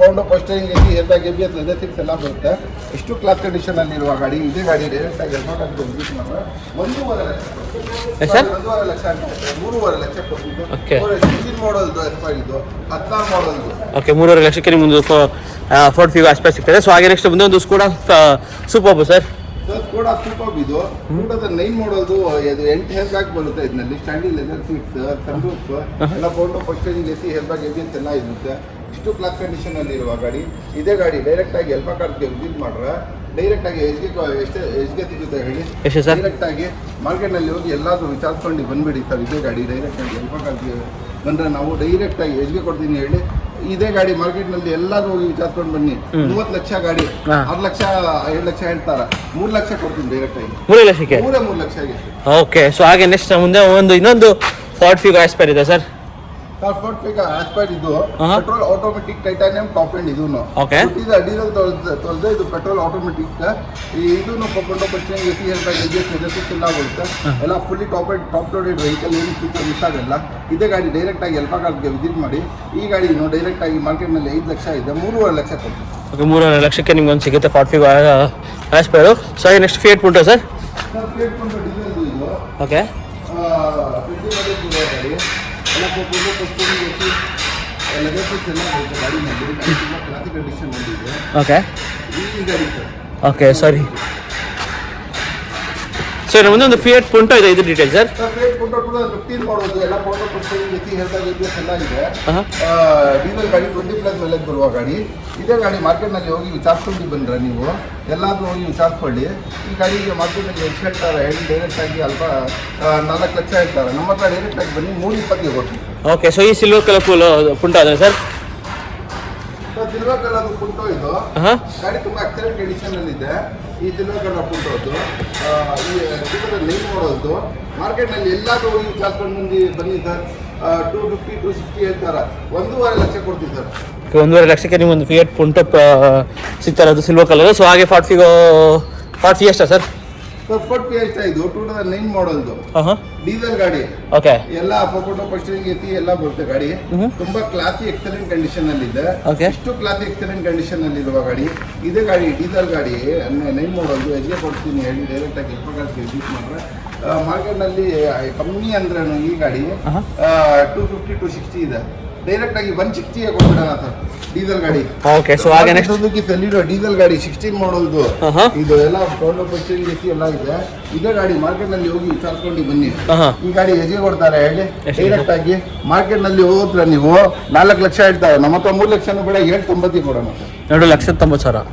ಫೋಟೋ ಪೋಸ್ಟಿಂಗ್ ಎಸಿ ಎಲ್ಲ ABS ಲೆದರ್ ಸೀಟ್ಸ್ ಎಲ್ಲ ಬರುತ್ತೆ. ಎಷ್ಟು ಕ್ಲಾಸ್ ಕಂಡೀಷನ್ ಅಲ್ಲಿ ಇರುವ ಗಾಡಿ. ಇದೇ ಗಾಡಿ ಡೈರೆಕ್ಟ್ ಆಗಿ 1.5 ಲಕ್ಷ ಸರ್, 1.5 ಲಕ್ಷ ಆಗುತ್ತೆ, 3.5 ಲಕ್ಷ ಕೊಡ್ತಿದ್ದು. ಓಕೆ, 16 ಮಾಡಲ್ದು ಅಸ್ಪೈರ್ ಇದು, 16 ಮಾಡಲ್ದು. ಓಕೆ, 3.5 ಲಕ್ಷಕ್ಕೆ ನಿಮ್ಮೊಂದು 45 ಆಸ್ಪೈರ್ ಸಿಗ್ತದೆ. ಸೊ ಹಾಗೆ ನೆಕ್ಸ್ಟ್ ಮುಂದೆ ಒಂದು Skoda super sir. Sir Skoda super ಇದು 2009 ಮಾಡೋದು. ಇದು 8 ಹೇರ್ ಬ್ಯಾಗ್ ಬರುತ್ತೆ ಇದರಲ್ಲಿ, ಸ್ಟ್ಯಾಂಡಿಂಗ್ ಲೆದರ್ ಸೀಟ್ಸ್, ಸನ್ರೂಫ್ ಎಲ್ಲ photo posting AC hair bag ABS ಎಲ್ಲ ಇರುತ್ತೆ. ಇಷ್ಟು ಕ್ಲಾಸ್ ಕಂಡೀಷನ್ ಅಲ್ಲಿ ಇರುವ ಗಾಡಿ. ಇದೇ ಗಾಡಿ ಡೈರೆಕ್ಟ್ ಆಗಿ ಎಲ್ಫಾ ಕಾರ್ಗೆ ವಿಸಿಟ್ ಮಾಡ್ರೆ ಡೈರೆಕ್ಟ್ ಆಗಿ ಎಷ್ಗೆ ಸಿಗುತ್ತೆ ಹೇಳಿ? ಡೈರೆಕ್ಟ್ ಆಗಿ ಮಾರ್ಕೆಟ್ ನಲ್ಲಿ ಹೋಗಿ ಎಲ್ಲಾದ್ರೂ ವಿಚಾರಿಸ್ಕೊಂಡು ಬಂದ್ಬಿಡಿ ಸರ್. ಇದೇ ಗಾಡಿ ಡೈರೆಕ್ಟ್ ಆಗಿ ಎಲ್ಫಾ ಕಾರ್ಗೆ ಬಂದ್ರೆ ನಾವು ಡೈರೆಕ್ಟ್ ಆಗಿ ಎಷ್ಗೆ ಕೊಡ್ತೀನಿ ಹೇಳಿ? ಇದೇ ಗಾಡಿ ಮಾರ್ಕೆಟ್ ನಲ್ಲಿ ಎಲ್ಲಾದ್ರೂ ಹೋಗಿ ವಿಚಾರಿಸ್ಕೊಂಡು ಬನ್ನಿ. 30 ಲಕ್ಷ ಗಾಡಿ 6 ಲಕ್ಷ 7 ಲಕ್ಷ ಹೇಳ್ತಾರ, 3 ಲಕ್ಷ ಕೊಡ್ತೀನಿ ಡೈರೆಕ್ಟ್ ಆಗಿ. 3 ಲಕ್ಷಕ್ಕೆ 3 ಲಕ್ಷ ಆಗಿ. ಓಕೆ, ಸೊ ಹಾಗೆ ನೆಕ್ಸ್ಟ್ ಮುಂದೆ ಒಂದು ಇನ್ನೊಂದು 45 ಆಸ್ಪೈರ್ ಇದೆ ಸರ್. ಸರ್ 45 ಆಸ್ಪೈರ್ ಇದು petrol automatic titanium top end ಇದು. ಓಕೆ, ಡೀಸೆಲ್ ತೊಳೆದ್ರೆ ಇದು ಪೆಟ್ರೋಲ್ ಆಟೋಮೆಟಿಕ್. ಇದನ್ನು photo posting AC hair bag ABS ಎಲ್ಲ ಬರುತ್ತೆ. ಎಲ್ಲ ಫುಲ್ಲಿ ಟಾಪ್ ಲೋಡೆಡ್ ವೆಹಿಕಲ್, ಏನು ಫೀಚರ್ ಮಿಸ್ ಆಗಲ್ಲ. ಇದೇ ಗಾಡಿ ಡೈರೆಕ್ಟ್ ಆಗಿ ಎಲ್ಫಾ ಕಾರ್ಗೆ ವಿಸಿಟ್ ಮಾಡಿ. ಈ ಗಾಡಿ ಡೈರೆಕ್ಟ್ ಆಗಿ ಮಾರ್ಕೆಟ್ ನಲ್ಲಿ 5 ಲಕ್ಷ ಇದೆ, 3.5 ಲಕ್ಷ ಕೊಡ್ತೀವಿ. ಓಕೆ, 3.5 ಲಕ್ಷಕ್ಕೆ ನಿಮ್ಗೆ ಒಂದು ಸಿಗುತ್ತೆ 45 ಆಸ್ಪೈರು. ಸೊ ಹಾಗೆ next fiat ಪುಂಟೋ sir. Fiat ಪುಂಟೋ diesel ಇದು. ಓಕೆ, 20 ಗಾಡಿ ಎಲ್ಲ photo posting AC leather seats ಎಲ್ಲ ಬರುತ್ತೆ ಗಾಡಿ ನಲ್ಲಿ. ಗಾಡಿ ತುಂಬ ಕ್ಲಾಸಿಕ್ ಕಂಡೀಷನ್ ಇದೆ. ಓಕೆ, ಈ ಗಾಡಿ ಸರ್. ಓಕೆ, ಸಾರಿ ಸರ್, ಮುಂದೆ ಒಂದು ಫಿಯಟ್ ಪುಂಟೋ ಇದೆ, ಇದು ಡೀಟೇಲ್ ಸರ್. ಫಿಯಟ್ ಪುಂಟೋ 2015 ಮಾಡೋದು. ಎಲ್ಲ photo posting AC hair bag ABS ಎಲ್ಲ ಇದೆ. ಡೀಸೆಲ್ ಗಾಡಿ 20+ ಮೈಲೇಜ್ ಬರುವ ಗಾಡಿ. ಇದೇ ಗಾಡಿ ಮಾರ್ಕೆಟ್ನಲ್ಲಿ ಹೋಗಿ ವಿಚಾರಿಸ್ಕೊಂಡು ಬಂದ್ರೆ ನೀವು ಎಲ್ಲಾದ್ರೂ ಹೋಗಿ ವಿಚಾರಿಸ್ಕೊಳ್ಳಿ. ಈ ಗಾಡಿಗೆ ಮಾರ್ಕೆಟ್ನಲ್ಲಿ ಎಷ್ಟು ಹೇಳ್ತಾರೆ ಹೇಳಿ? ಡೈರೆಕ್ಟ್ ಆಗಿ ಅಲ್ಪ 4 ಲಕ್ಷ ಹೇಳ್ತಾರೆ. ನಮ್ಮ ಹತ್ರ ಡೈರೆಕ್ಟ್ ಆಗಿ ಬನ್ನಿ, 3.20ಗೆ ಕೊಡ್ತೀವಿ. ಓಕೆ, ಸೊ ಈ ಸಿಲ್ವರ್ ಕಲರ್ ಪುಂಟೋ ಅದೇ ಸರ್. ಸಿಲ್ವರ್ ಕಲರ್ ಪುಂಟೋ ಇದು. ಗಾಡಿ ತುಂಬಾ ಎಕ್ಸಲೆಂಟ್ ಕಂಡೀಷನ್ ಅಲ್ಲಿ ಇದೆ. ಈ ಸಿಲ್ವರ್ ಕಲರ್ ಪುಂಟೋದು ಈ 2009 ಮಾಡೋದು. ಮಾರ್ಕೆಟ್ ನಲ್ಲಿ ಎಲ್ಲಾದ್ರೂ ಹೋಗಿ ವಿಚಾರಿಸ್ಕೊಂಡು ಬನ್ನಿ ಸರ್. 250 260 ಹೇಳ್ತಾರೆ, 1.5 ಲಕ್ಷ ಕೊಡ್ತೀವಿ ಸರ್. 1.5 ಲಕ್ಷಕ್ಕೆ ನಿಮ್ಗೆ ಫಿಯಟ್ ಪುಂಟೋ ಸಿಗ್ತಾರೆ, ಅದು ಸಿಲ್ವರ್ ಕಲರ್. ಸೊ ಹಾಗೆ 40 ಎಷ್ಟಾ ಸರ್? ಸರ್ 40 ಎಷ್ಟಾ ಇದು 2009 ಮಾಡಲ್ದು ಡೀಸೆಲ್ ಗಾಡಿ. ಓಕೆ, ಎಲ್ಲ ಫೋಟೋ ಪೋಸ್ಟಿಂಗ್ ಎಸಿ ಎಲ್ಲ ಬರುತ್ತೆ ಗಾಡಿ. ತುಂಬಾ ಕ್ಲಾಸಿ ಎಕ್ಸಲೆಂಟ್ ಕಂಡೀಷನ್ ಅಲ್ಲಿ ಇದೆ. ಎಷ್ಟು ಕ್ಲಾಸಿ ಎಕ್ಸಲೆಂಟ್ ಕಂಡೀಷನ್ ಅಲ್ಲಿ ಇರುವ ಗಾಡಿ. ಇದೇ ಗಾಡಿ ಡೀಸೆಲ್ ಗಾಡಿ 9 ಮಾಡಲ್ದು. ಎಜ್ಗೆ ಕೊಡ್ತೀನಿ ಹೇಳಿ? ಡೈರೆಕ್ಟ್ ಆಗಿ ವಿಸಿಟ್ ಮಾಡ್ರೆ ಮಾರ್ಕೆಟ್ ನಲ್ಲಿ ಕಮ್ಮಿ ಅಂದ್ರೆ ಈ ಗಾಡಿ 250 260 ಇದೆ. ಡೈರೆಕ್ಟ್ ಆಗಿ 160ಗೆ ಕೊಟ್ಬಿಡೋಣ ಸರ್ ಡೀಸೆಲ್ ಗಾಡಿ. ಓಕೆ, ಸೊ ಹಾಗೆ ನೆಕ್ಸ್ಟ್ ಸುಜುಕಿ ಸೆಲಿಡೋ ಡೀಸೆಲ್ ಗಾಡಿ 16 ಮಾಡಲ್ದು. ಇದು ಎಲ್ಲ ಫೋಟೋ ಪೋಸ್ಟಿಂಗ್ ಎಸಿ ಎಲ್ಲ ಇದೆ. ಇದೇ ಗಾಡಿ ಮಾರ್ಕೆಟ್ ನಲ್ಲಿ ಹೋಗಿ ವಿಚಾರಿಸ್ಕೊಂಡು ಬನ್ನಿ. ಈ ಗಾಡಿ ಎಜೆ ಕೊಡ್ತಾರೆ ಹೇಳಿ? ಡೈರೆಕ್ಟ್ ಆಗಿ ಮಾರ್ಕೆಟ್ ನಲ್ಲಿ ಹೋದ್ರೆ ನೀವು 4 ಲಕ್ಷ ಹೇಳ್ತಾರೆ. ನಮ್ಮ ಹತ್ರ 3 ಲಕ್ಷನೂ ಬೇಡ, 790 ಕೊಡೋಣ ಸರ್. 2,90,000.